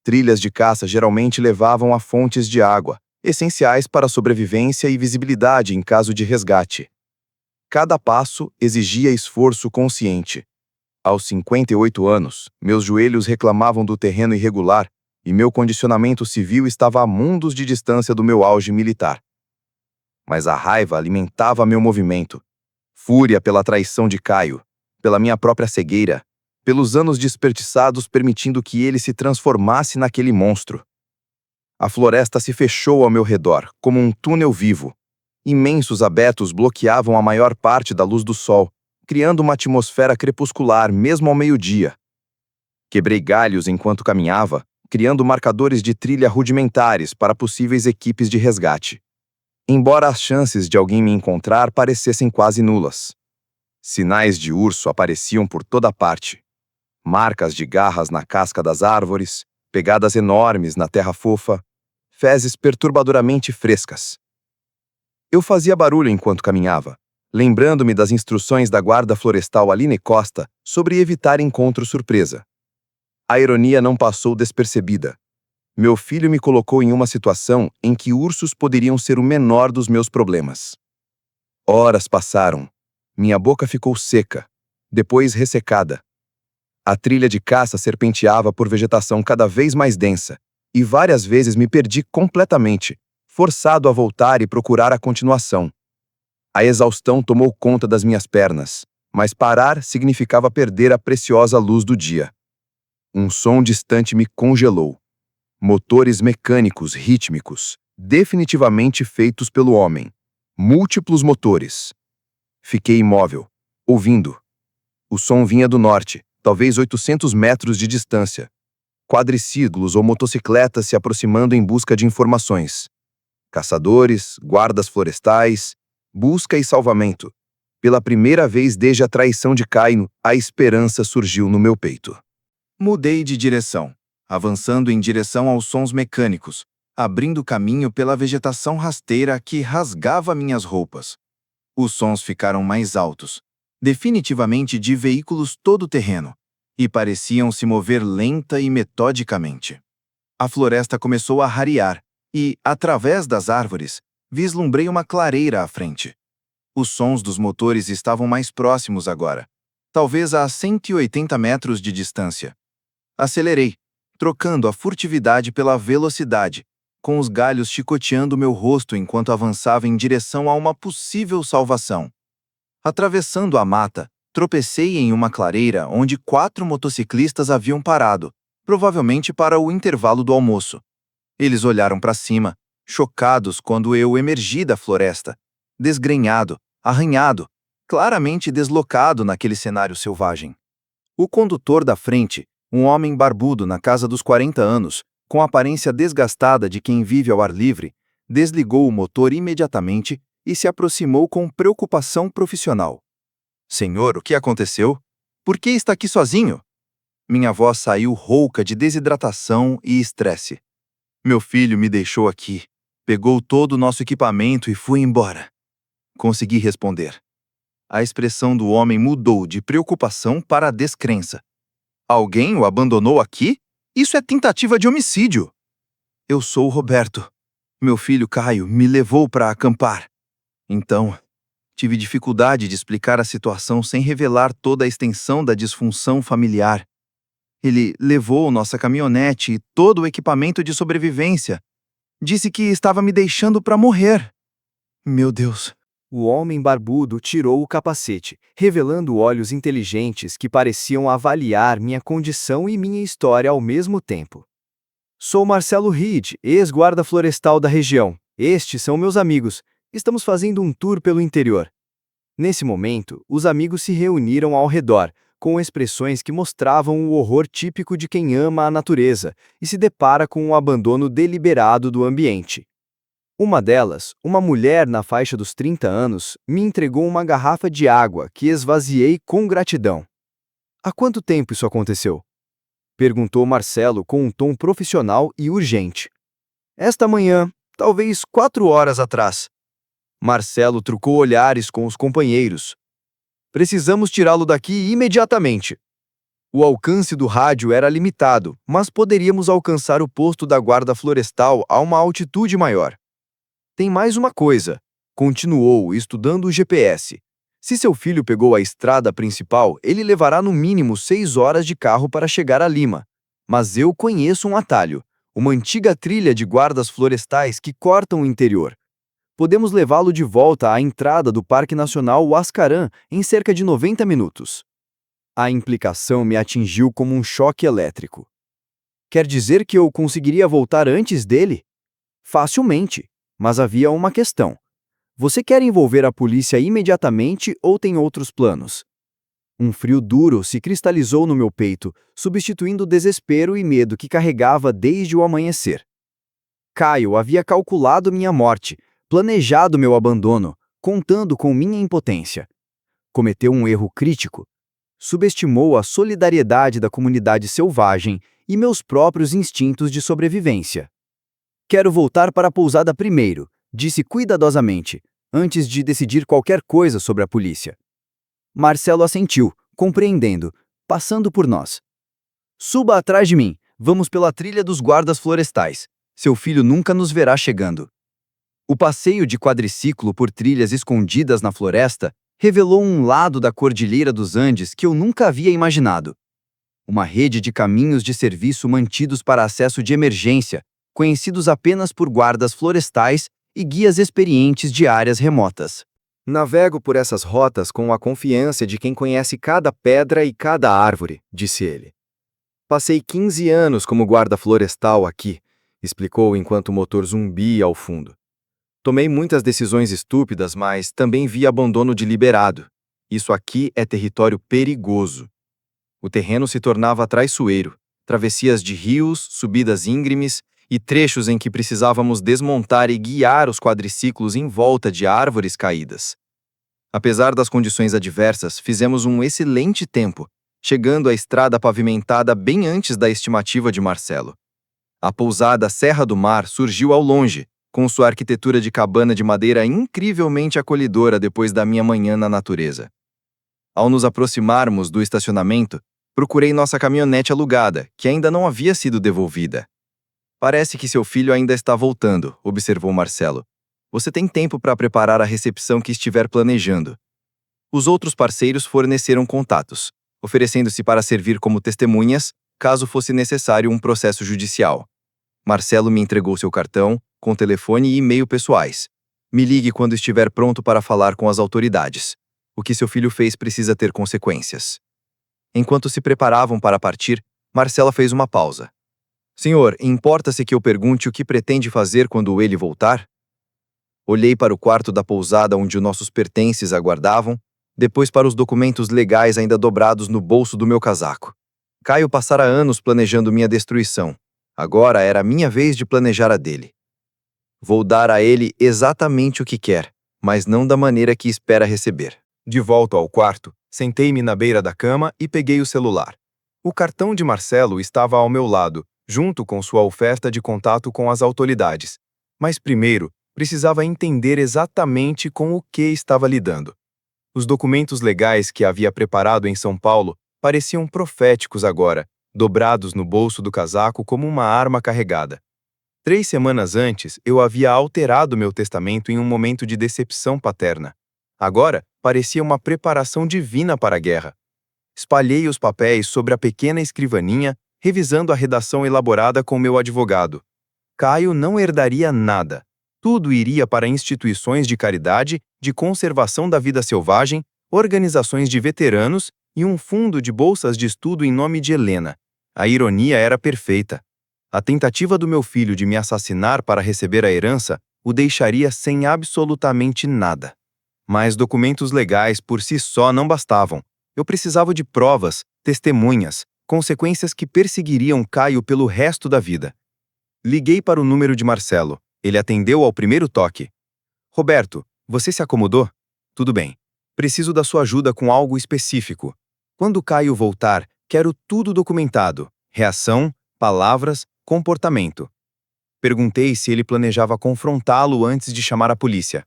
Trilhas de caça geralmente levavam a fontes de água, essenciais para a sobrevivência e visibilidade em caso de resgate. Cada passo exigia esforço consciente. Aos 58 anos, meus joelhos reclamavam do terreno irregular e meu condicionamento civil estava a mundos de distância do meu auge militar. Mas a raiva alimentava meu movimento. Fúria pela traição de Caio, pela minha própria cegueira, pelos anos desperdiçados permitindo que ele se transformasse naquele monstro. A floresta se fechou ao meu redor, como um túnel vivo. Imensos abetos bloqueavam a maior parte da luz do sol, criando uma atmosfera crepuscular mesmo ao meio-dia. Quebrei galhos enquanto caminhava, criando marcadores de trilha rudimentares para possíveis equipes de resgate. Embora as chances de alguém me encontrar parecessem quase nulas. Sinais de urso apareciam por toda parte. Marcas de garras na casca das árvores, pegadas enormes na terra fofa, fezes perturbadoramente frescas. Eu fazia barulho enquanto caminhava, lembrando-me das instruções da guarda florestal Aline Costa sobre evitar encontro surpresa. A ironia não passou despercebida. Meu filho me colocou em uma situação em que ursos poderiam ser o menor dos meus problemas. Horas passaram. Minha boca ficou seca, depois ressecada. A trilha de caça serpenteava por vegetação cada vez mais densa, e várias vezes me perdi completamente, forçado a voltar e procurar a continuação. A exaustão tomou conta das minhas pernas, mas parar significava perder a preciosa luz do dia. Um som distante me congelou. Motores mecânicos rítmicos, definitivamente feitos pelo homem. Múltiplos motores. Fiquei imóvel, ouvindo. O som vinha do norte, talvez 800 metros de distância. Quadriciclos ou motocicletas se aproximando em busca de informações. Caçadores, guardas florestais, busca e salvamento. Pela primeira vez desde a traição de Caio, a esperança surgiu no meu peito. Mudei de direção, avançando em direção aos sons mecânicos, abrindo caminho pela vegetação rasteira que rasgava minhas roupas. Os sons ficaram mais altos, definitivamente de veículos todo-terreno, e pareciam se mover lenta e metodicamente. A floresta começou a rarear, e, através das árvores, vislumbrei uma clareira à frente. Os sons dos motores estavam mais próximos agora, talvez a 180 metros de distância. Acelerei, trocando a furtividade pela velocidade, com os galhos chicoteando meu rosto enquanto avançava em direção a uma possível salvação. Atravessando a mata, tropecei em uma clareira onde 4 motociclistas haviam parado, provavelmente para o intervalo do almoço. Eles olharam para cima, chocados quando eu emergi da floresta, desgrenhado, arranhado, claramente deslocado naquele cenário selvagem. O condutor da frente, um homem barbudo na casa dos 40 anos, com a aparência desgastada de quem vive ao ar livre, desligou o motor imediatamente e se aproximou com preocupação profissional. "Senhor, o que aconteceu? Por que está aqui sozinho?" Minha voz saiu rouca de desidratação e estresse. "Meu filho me deixou aqui, pegou todo o nosso equipamento e foi embora." Consegui responder. A expressão do homem mudou de preocupação para descrença. "Alguém o abandonou aqui? Isso é tentativa de homicídio." "Eu sou o Roberto. Meu filho Caio me levou para acampar." Então, tive dificuldade de explicar a situação sem revelar toda a extensão da disfunção familiar. "Ele levou nossa caminhonete e todo o equipamento de sobrevivência. Disse que estava me deixando para morrer." "Meu Deus." O homem barbudo tirou o capacete, revelando olhos inteligentes que pareciam avaliar minha condição e minha história ao mesmo tempo. "Sou Marcelo Reed, ex-guarda florestal da região. Estes são meus amigos. Estamos fazendo um tour pelo interior." Nesse momento, os amigos se reuniram ao redor, com expressões que mostravam o horror típico de quem ama a natureza e se depara com o abandono deliberado do ambiente. Uma delas, uma mulher na faixa dos 30 anos, me entregou uma garrafa de água que esvaziei com gratidão. "Há quanto tempo isso aconteceu?" perguntou Marcelo com um tom profissional e urgente. "Esta manhã, talvez 4 horas atrás." Marcelo trocou olhares com os companheiros. "Precisamos tirá-lo daqui imediatamente." O alcance do rádio era limitado, mas poderíamos alcançar o posto da guarda florestal a uma altitude maior. "Tem mais uma coisa", continuou, estudando o GPS. "Se seu filho pegou a estrada principal, ele levará no mínimo 6 horas de carro para chegar a Lima. Mas eu conheço um atalho, uma antiga trilha de guardas florestais que cortam o interior. Podemos levá-lo de volta à entrada do Parque Nacional Huascarán em cerca de 90 minutos. A implicação me atingiu como um choque elétrico. Quer dizer que eu conseguiria voltar antes dele? Facilmente, mas havia uma questão. Você quer envolver a polícia imediatamente ou tem outros planos? Um frio duro se cristalizou no meu peito, substituindo o desespero e medo que carregava desde o amanhecer. Caio havia calculado minha morte, planejado meu abandono, contando com minha impotência. Cometeu um erro crítico. Subestimou a solidariedade da comunidade selvagem e meus próprios instintos de sobrevivência. Quero voltar para a pousada primeiro, disse cuidadosamente, antes de decidir qualquer coisa sobre a polícia. Marcelo assentiu, compreendendo, passando por nós. Suba atrás de mim, vamos pela trilha dos guardas florestais. Seu filho nunca nos verá chegando. O passeio de quadriciclo por trilhas escondidas na floresta revelou um lado da Cordilheira dos Andes que eu nunca havia imaginado. Uma rede de caminhos de serviço mantidos para acesso de emergência, conhecidos apenas por guardas florestais e guias experientes de áreas remotas. Navego por essas rotas com a confiança de quem conhece cada pedra e cada árvore, disse ele. Passei 15 anos como guarda florestal aqui, explicou enquanto o motor zumbia ao fundo. Tomei muitas decisões estúpidas, mas também vi abandono deliberado. Isso aqui é território perigoso. O terreno se tornava traiçoeiro, travessias de rios, subidas íngremes e trechos em que precisávamos desmontar e guiar os quadriciclos em volta de árvores caídas. Apesar das condições adversas, fizemos um excelente tempo, chegando à estrada pavimentada bem antes da estimativa de Marcelo. A pousada Serra do Mar surgiu ao longe, com sua arquitetura de cabana de madeira incrivelmente acolhedora depois da minha manhã na natureza. Ao nos aproximarmos do estacionamento, procurei nossa caminhonete alugada, que ainda não havia sido devolvida. Parece que seu filho ainda está voltando, observou Marcelo. Você tem tempo para preparar a recepção que estiver planejando. Os outros parceiros forneceram contatos, oferecendo-se para servir como testemunhas, caso fosse necessário um processo judicial. Marcelo me entregou seu cartão, com telefone e e-mail pessoais. Me ligue quando estiver pronto para falar com as autoridades. O que seu filho fez precisa ter consequências. Enquanto se preparavam para partir, Marcela fez uma pausa. Senhor, importa-se que eu pergunte o que pretende fazer quando ele voltar? Olhei para o quarto da pousada onde os nossos pertences aguardavam, depois para os documentos legais ainda dobrados no bolso do meu casaco. Caio passara anos planejando minha destruição. Agora era minha vez de planejar a dele. Vou dar a ele exatamente o que quer, mas não da maneira que espera receber. De volta ao quarto, sentei-me na beira da cama e peguei o celular. O cartão de Marcelo estava ao meu lado, junto com sua oferta de contato com as autoridades. Mas primeiro, precisava entender exatamente com o que estava lidando. Os documentos legais que havia preparado em São Paulo pareciam proféticos agora, dobrados no bolso do casaco como uma arma carregada. 3 semanas antes, eu havia alterado meu testamento em um momento de decepção paterna. Agora, parecia uma preparação divina para a guerra. Espalhei os papéis sobre a pequena escrivaninha, revisando a redação elaborada com meu advogado. Caio não herdaria nada. Tudo iria para instituições de caridade, de conservação da vida selvagem, organizações de veteranos e um fundo de bolsas de estudo em nome de Helena. A ironia era perfeita. A tentativa do meu filho de me assassinar para receber a herança o deixaria sem absolutamente nada. Mas documentos legais por si só não bastavam. Eu precisava de provas, testemunhas, consequências que perseguiriam Caio pelo resto da vida. Liguei para o número de Marcelo. Ele atendeu ao primeiro toque. Roberto, você se acomodou? Tudo bem. Preciso da sua ajuda com algo específico. Quando Caio voltar, quero tudo documentado. Reação, palavras, comportamento. Perguntei se ele planejava confrontá-lo antes de chamar a polícia.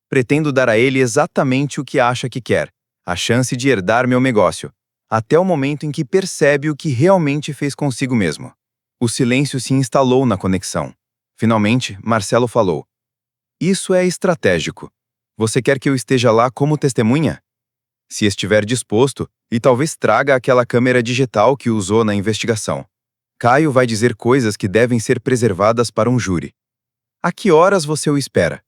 Pretendo dar a ele exatamente o que acha que quer, a chance de herdar meu negócio, até o momento em que percebe o que realmente fez consigo mesmo. O silêncio se instalou na conexão. Finalmente, Marcelo falou. Isso é estratégico. Você quer que eu esteja lá como testemunha? Se estiver disposto, e talvez traga aquela câmera digital que usou na investigação. Caio vai dizer coisas que devem ser preservadas para um júri. A que horas você o espera?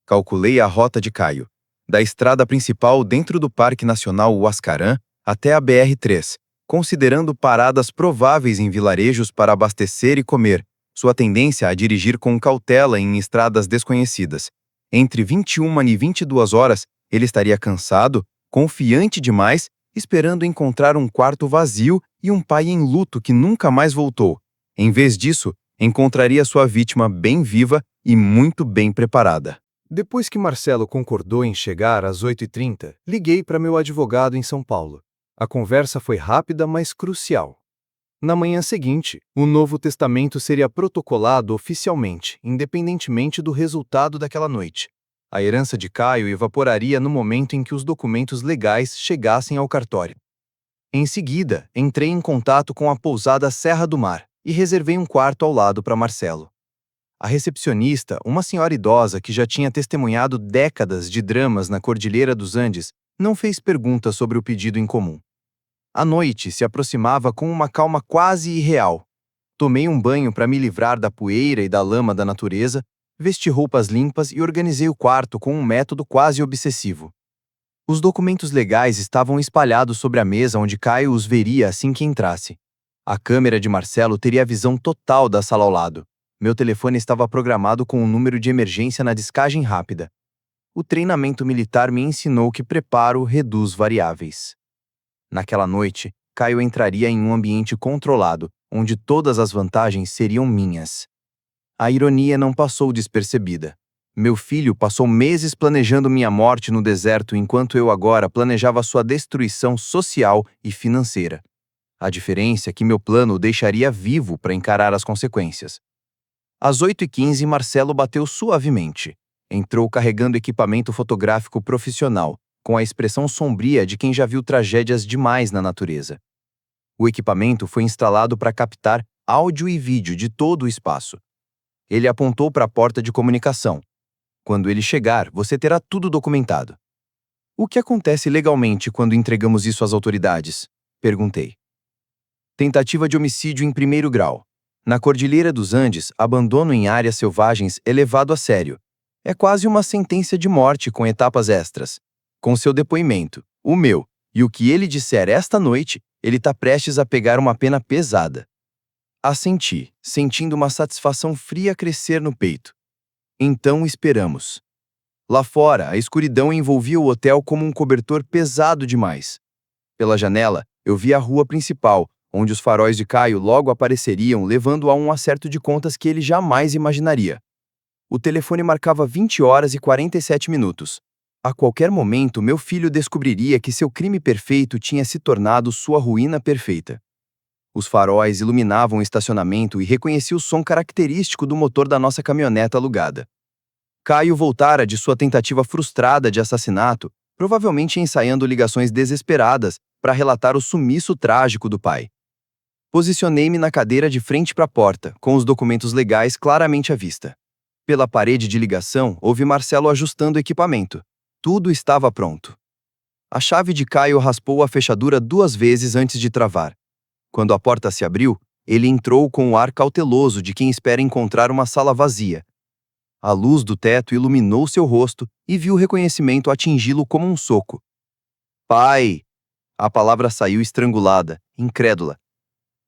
Calculei a rota de Caio, da estrada principal dentro do Parque Nacional Huascarán até a BR-3, considerando paradas prováveis em vilarejos para abastecer e comer, sua tendência a dirigir com cautela em estradas desconhecidas. Entre 21 e 22 horas, ele estaria cansado, confiante demais, esperando encontrar um quarto vazio e um pai em luto que nunca mais voltou. Em vez disso, encontraria sua vítima bem viva e muito bem preparada. Depois que Marcelo concordou em chegar às 8h30, liguei para meu advogado em São Paulo. A conversa foi rápida, mas crucial. Na manhã seguinte, o Novo Testamento seria protocolado oficialmente, independentemente do resultado daquela noite. A herança de Caio evaporaria no momento em que os documentos legais chegassem ao cartório. Em seguida, entrei em contato com a pousada Serra do Mar e reservei um quarto ao lado para Marcelo. A recepcionista, uma senhora idosa que já tinha testemunhado décadas de dramas na Cordilheira dos Andes, não fez perguntas sobre o pedido em comum. A noite se aproximava com uma calma quase irreal. Tomei um banho para me livrar da poeira e da lama da natureza, vesti roupas limpas e organizei o quarto com um método quase obsessivo. Os documentos legais estavam espalhados sobre a mesa onde Caio os veria assim que entrasse. A câmera de Marcelo teria a visão total da sala ao lado. Meu telefone estava programado com um número de emergência na descagem rápida. O treinamento militar me ensinou que preparo reduz variáveis. Naquela noite, Caio entraria em um ambiente controlado, onde todas as vantagens seriam minhas. A ironia não passou despercebida. Meu filho passou meses planejando minha morte no deserto enquanto eu agora planejava sua destruição social e financeira. A diferença é que meu plano o deixaria vivo para encarar as consequências. Às 8h15, Marcelo bateu suavemente. Entrou carregando equipamento fotográfico profissional, com a expressão sombria de quem já viu tragédias demais na natureza. O equipamento foi instalado para captar áudio e vídeo de todo o espaço. Ele apontou para a porta de comunicação. Quando ele chegar, você terá tudo documentado. O que acontece legalmente quando entregamos isso às autoridades? Perguntei. Tentativa de homicídio em 1º grau. Na Cordilheira dos Andes, abandono em áreas selvagens é levado a sério. É quase uma sentença de morte com etapas extras. Com seu depoimento, o meu, e o que ele disser esta noite, ele está prestes a pegar uma pena pesada. Assenti, sentindo uma satisfação fria crescer no peito. Então esperamos. Lá fora, a escuridão envolvia o hotel como um cobertor pesado demais. Pela janela, eu vi a rua principal, onde os faróis de Caio logo apareceriam, levando a um acerto de contas que ele jamais imaginaria. O telefone marcava 20h47. A qualquer momento, meu filho descobriria que seu crime perfeito tinha se tornado sua ruína perfeita. Os faróis iluminavam o estacionamento e reconheci o som característico do motor da nossa caminhoneta alugada. Caio voltara de sua tentativa frustrada de assassinato, provavelmente ensaiando ligações desesperadas para relatar o sumiço trágico do pai. Posicionei-me na cadeira de frente para a porta, com os documentos legais claramente à vista. Pela parede de ligação, ouvi Marcelo ajustando o equipamento. Tudo estava pronto. A chave de Caio raspou a fechadura 2 vezes antes de travar. Quando a porta se abriu, ele entrou com o ar cauteloso de quem espera encontrar uma sala vazia. A luz do teto iluminou seu rosto e viu o reconhecimento atingi-lo como um soco. Pai! A palavra saiu estrangulada, incrédula.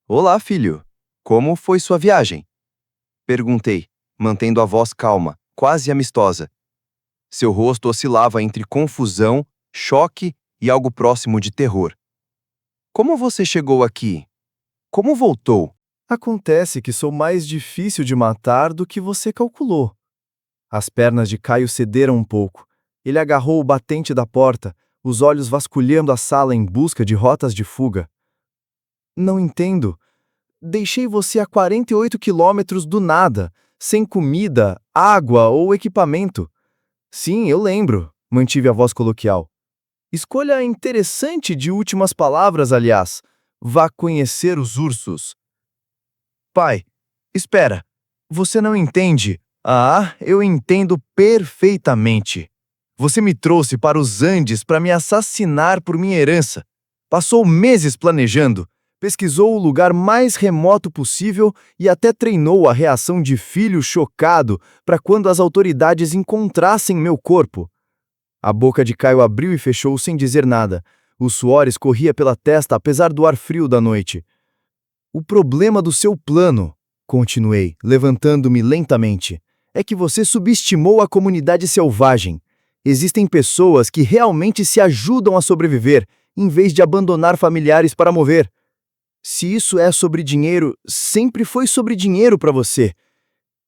Olá, filho. Como foi sua viagem? Perguntei, mantendo a voz calma, quase amistosa. Seu rosto oscilava entre confusão, choque e algo próximo de terror. Como você chegou aqui? Como voltou? Acontece que sou mais difícil de matar do que você calculou. As pernas de Caio cederam um pouco. Ele agarrou o batente da porta, os olhos vasculhando a sala em busca de rotas de fuga. Não entendo. Deixei você a 48 quilômetros do nada, sem comida, água ou equipamento. Sim, eu lembro, mantive a voz coloquial. Escolha interessante de últimas palavras, aliás. Vá conhecer os ursos. Pai, espera. Você não entende. Ah, eu entendo perfeitamente. Você me trouxe para os Andes para me assassinar por minha herança. Passou meses planejando. Pesquisou o lugar mais remoto possível e até treinou a reação de filho chocado para quando as autoridades encontrassem meu corpo. A boca de Caio abriu e fechou sem dizer nada. O suor escorria pela testa apesar do ar frio da noite. O problema do seu plano, continuei, levantando-me lentamente, é que você subestimou a comunidade selvagem. Existem pessoas que realmente se ajudam a sobreviver, em vez de abandonar familiares para morrer. Se isso é sobre dinheiro, sempre foi sobre dinheiro para você.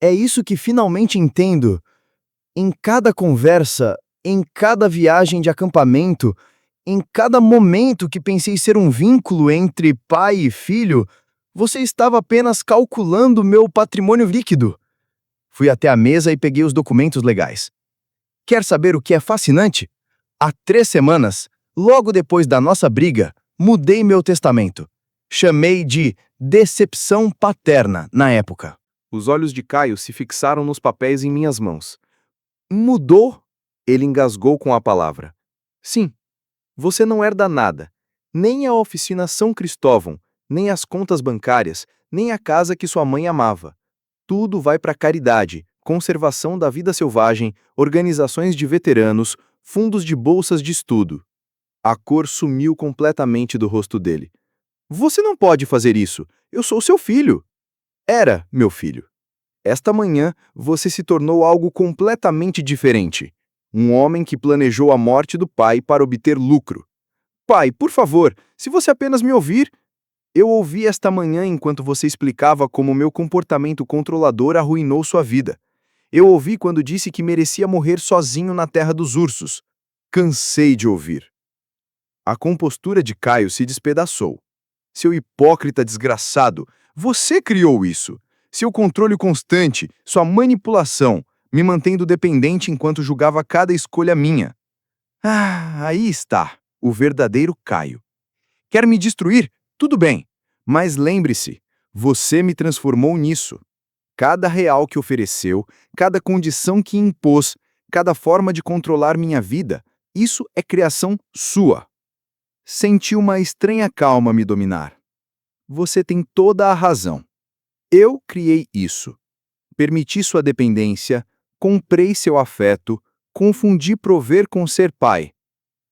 É isso que finalmente entendo. Em cada conversa, em cada viagem de acampamento, em cada momento que pensei ser um vínculo entre pai e filho, você estava apenas calculando meu patrimônio líquido. Fui até a mesa e peguei os documentos legais. Quer saber o que é fascinante? Há 3 semanas, logo depois da nossa briga, mudei meu testamento. Chamei de decepção paterna na época. Os olhos de Caio se fixaram nos papéis em minhas mãos. Mudou? Ele engasgou com a palavra. Sim, você não herda nada. Nem a oficina São Cristóvão, nem as contas bancárias, nem a casa que sua mãe amava. Tudo vai para caridade, conservação da vida selvagem, organizações de veteranos, fundos de bolsas de estudo. A cor sumiu completamente do rosto dele. Você não pode fazer isso. Eu sou seu filho. Era meu filho. Esta manhã, você se tornou algo completamente diferente. Um homem que planejou a morte do pai para obter lucro. Pai, por favor, se você apenas me ouvir... Eu ouvi esta manhã enquanto você explicava como meu comportamento controlador arruinou sua vida. Eu ouvi quando disse que merecia morrer sozinho na terra dos ursos. Cansei de ouvir. A compostura de Caio se despedaçou. Seu hipócrita desgraçado, você criou isso. Seu controle constante, sua manipulação, me mantendo dependente enquanto julgava cada escolha minha. Ah, aí está, o verdadeiro Caio. Quer me destruir? Tudo bem, mas lembre-se, você me transformou nisso. Cada real que ofereceu, cada condição que impôs, cada forma de controlar minha vida, isso é criação sua. Senti uma estranha calma me dominar. Você tem toda a razão. Eu criei isso. Permiti sua dependência, comprei seu afeto, confundi prover com ser pai.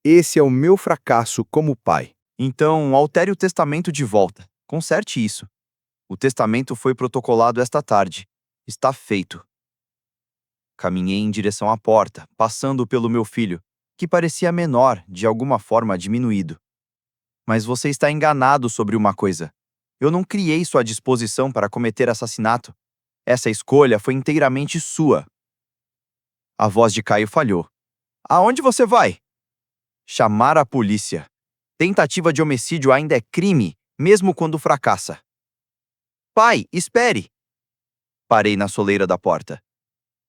Esse é o meu fracasso como pai. Então, altere o testamento de volta. Conserte isso. O testamento foi protocolado esta tarde. Está feito. Caminhei em direção à porta, passando pelo meu filho, que parecia menor, de alguma forma diminuído. Mas você está enganado sobre uma coisa. Eu não criei sua disposição para cometer assassinato. Essa escolha foi inteiramente sua. A voz de Caio falhou. Aonde você vai? Chamar a polícia. Tentativa de homicídio ainda é crime, mesmo quando fracassa. Pai, espere! Parei na soleira da porta.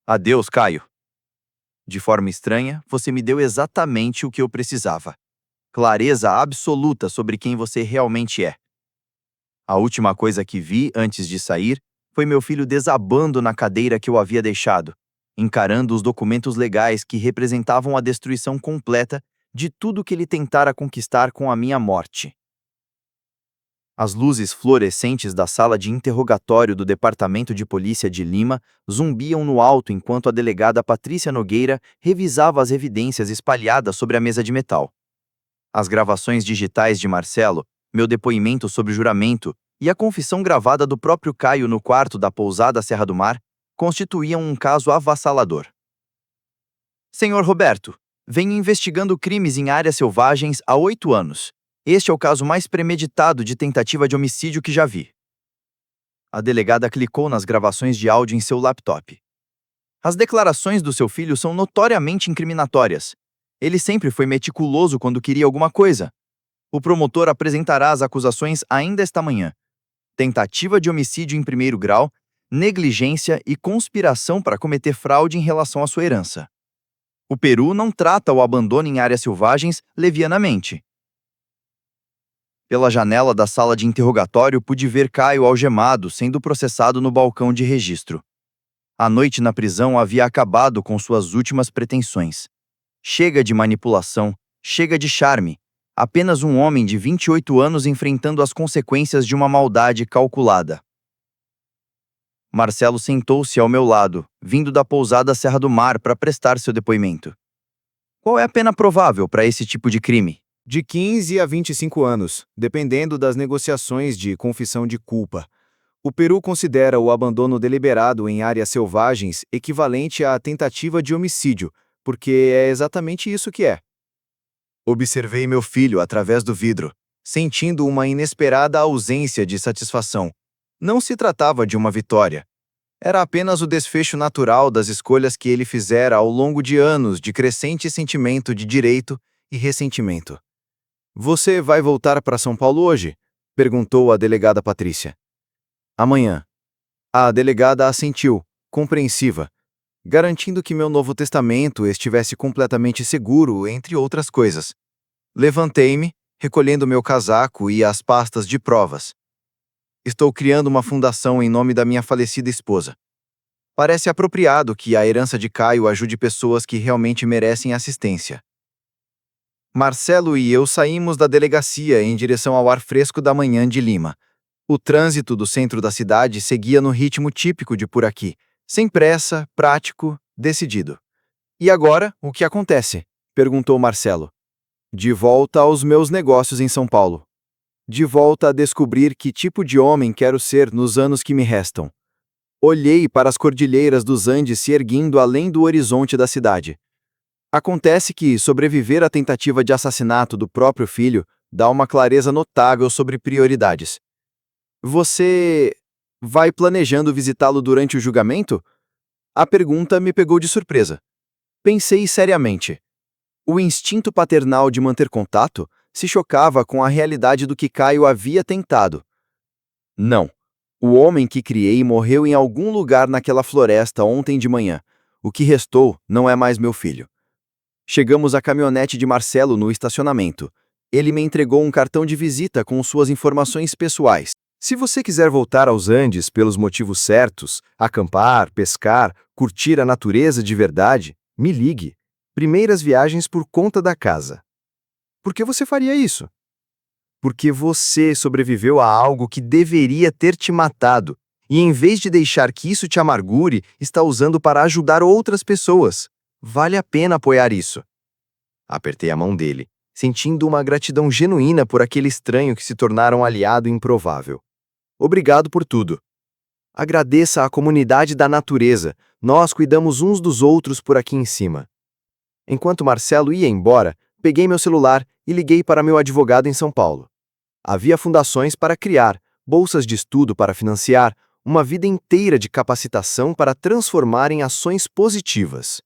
Adeus, Caio. De forma estranha, você me deu exatamente o que eu precisava. Clareza absoluta sobre quem você realmente é. A última coisa que vi antes de sair foi meu filho desabando na cadeira que eu havia deixado, encarando os documentos legais que representavam a destruição completa de tudo que ele tentara conquistar com a minha morte. As luzes fluorescentes da sala de interrogatório do Departamento de Polícia de Lima zumbiam no alto enquanto a delegada Patrícia Nogueira revisava as evidências espalhadas sobre a mesa de metal. As gravações digitais de Marcelo, meu depoimento sobre juramento e a confissão gravada do próprio Caio no quarto da pousada Serra do Mar constituíam um caso avassalador. Senhor Roberto, venho investigando crimes em áreas selvagens há 8 anos. Este é o caso mais premeditado de tentativa de homicídio que já vi. A delegada clicou nas gravações de áudio em seu laptop. As declarações do seu filho são notoriamente incriminatórias. Ele sempre foi meticuloso quando queria alguma coisa. O promotor apresentará as acusações ainda esta manhã. Tentativa de homicídio em 1º grau, negligência e conspiração para cometer fraude em relação à sua herança. O Peru não trata o abandono em áreas selvagens levianamente. Pela janela da sala de interrogatório pude ver Caio algemado sendo processado no balcão de registro. A noite na prisão havia acabado com suas últimas pretensões. Chega de manipulação, chega de charme. Apenas um homem de 28 anos enfrentando as consequências de uma maldade calculada. Marcelo sentou-se ao meu lado, vindo da pousada Serra do Mar para prestar seu depoimento. Qual é a pena provável para esse tipo de crime? De 15 a 25 anos, dependendo das negociações de confissão de culpa. O Peru considera o abandono deliberado em áreas selvagens equivalente à tentativa de homicídio, porque é exatamente isso que é. Observei meu filho através do vidro, sentindo uma inesperada ausência de satisfação. Não se tratava de uma vitória. Era apenas o desfecho natural das escolhas que ele fizera ao longo de anos de crescente sentimento de direito e ressentimento. Você vai voltar para São Paulo hoje? Perguntou a delegada Patrícia. Amanhã. A delegada assentiu, compreensiva, garantindo que meu Novo Testamento estivesse completamente seguro, entre outras coisas. Levantei-me, recolhendo meu casaco e as pastas de provas. Estou criando uma fundação em nome da minha falecida esposa. Parece apropriado que a herança de Caio ajude pessoas que realmente merecem assistência. Marcelo e eu saímos da delegacia em direção ao ar fresco da manhã de Lima. O trânsito do centro da cidade seguia no ritmo típico de por aqui, sem pressa, prático, decidido. E agora, o que acontece? Perguntou Marcelo. De volta aos meus negócios em São Paulo. De volta a descobrir que tipo de homem quero ser nos anos que me restam. Olhei para as cordilheiras dos Andes se erguendo além do horizonte da cidade. Acontece que sobreviver à tentativa de assassinato do próprio filho dá uma clareza notável sobre prioridades. Você vai planejando visitá-lo durante o julgamento? A pergunta me pegou de surpresa. Pensei seriamente. O instinto paternal de manter contato se chocava com a realidade do que Caio havia tentado. Não. O homem que criei morreu em algum lugar naquela floresta ontem de manhã. O que restou não é mais meu filho. Chegamos à caminhonete de Marcelo no estacionamento. Ele me entregou um cartão de visita com suas informações pessoais. Se você quiser voltar aos Andes pelos motivos certos, acampar, pescar, curtir a natureza de verdade, me ligue. Primeiras viagens por conta da casa. Por que você faria isso? Porque você sobreviveu a algo que deveria ter te matado, e em vez de deixar que isso te amargure, está usando para ajudar outras pessoas. Vale a pena apoiar isso. Apertei a mão dele, sentindo uma gratidão genuína por aquele estranho que se tornara um aliado improvável. Obrigado por tudo. Agradeça à comunidade da natureza. Nós cuidamos uns dos outros por aqui em cima. Enquanto Marcelo ia embora, peguei meu celular e liguei para meu advogado em São Paulo. Havia fundações para criar, bolsas de estudo para financiar, uma vida inteira de capacitação para transformar em ações positivas.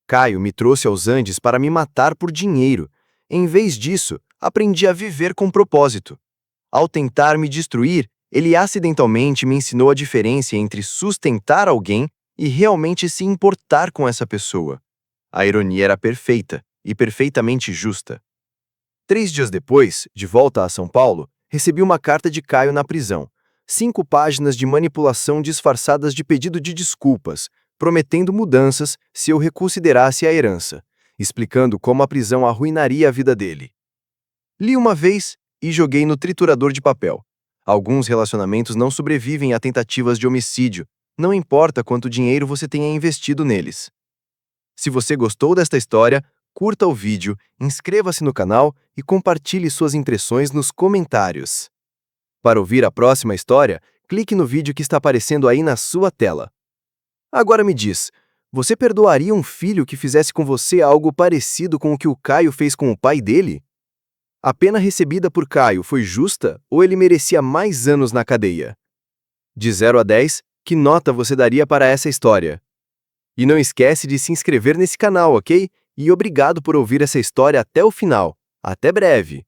Caio me trouxe aos Andes para me matar por dinheiro. Em vez disso, aprendi a viver com propósito. Ao tentar me destruir, ele acidentalmente me ensinou a diferença entre sustentar alguém e realmente se importar com essa pessoa. A ironia era perfeita e perfeitamente justa. 3 dias depois, de volta a São Paulo, recebi uma carta de Caio na prisão. 5 páginas de manipulação disfarçadas de pedido de desculpas, prometendo mudanças se eu reconsiderasse a herança, explicando como a prisão arruinaria a vida dele. Li uma vez e joguei no triturador de papel. Alguns relacionamentos não sobrevivem a tentativas de homicídio, não importa quanto dinheiro você tenha investido neles. Se você gostou desta história, curta o vídeo, inscreva-se no canal e compartilhe suas impressões nos comentários. Para ouvir a próxima história, clique no vídeo que está aparecendo aí na sua tela. Agora me diz, você perdoaria um filho que fizesse com você algo parecido com o que o Caio fez com o pai dele? A pena recebida por Caio foi justa ou ele merecia mais anos na cadeia? De 0 a 10, que nota você daria para essa história? E não esquece de se inscrever nesse canal, ok? E obrigado por ouvir essa história até o final. Até breve!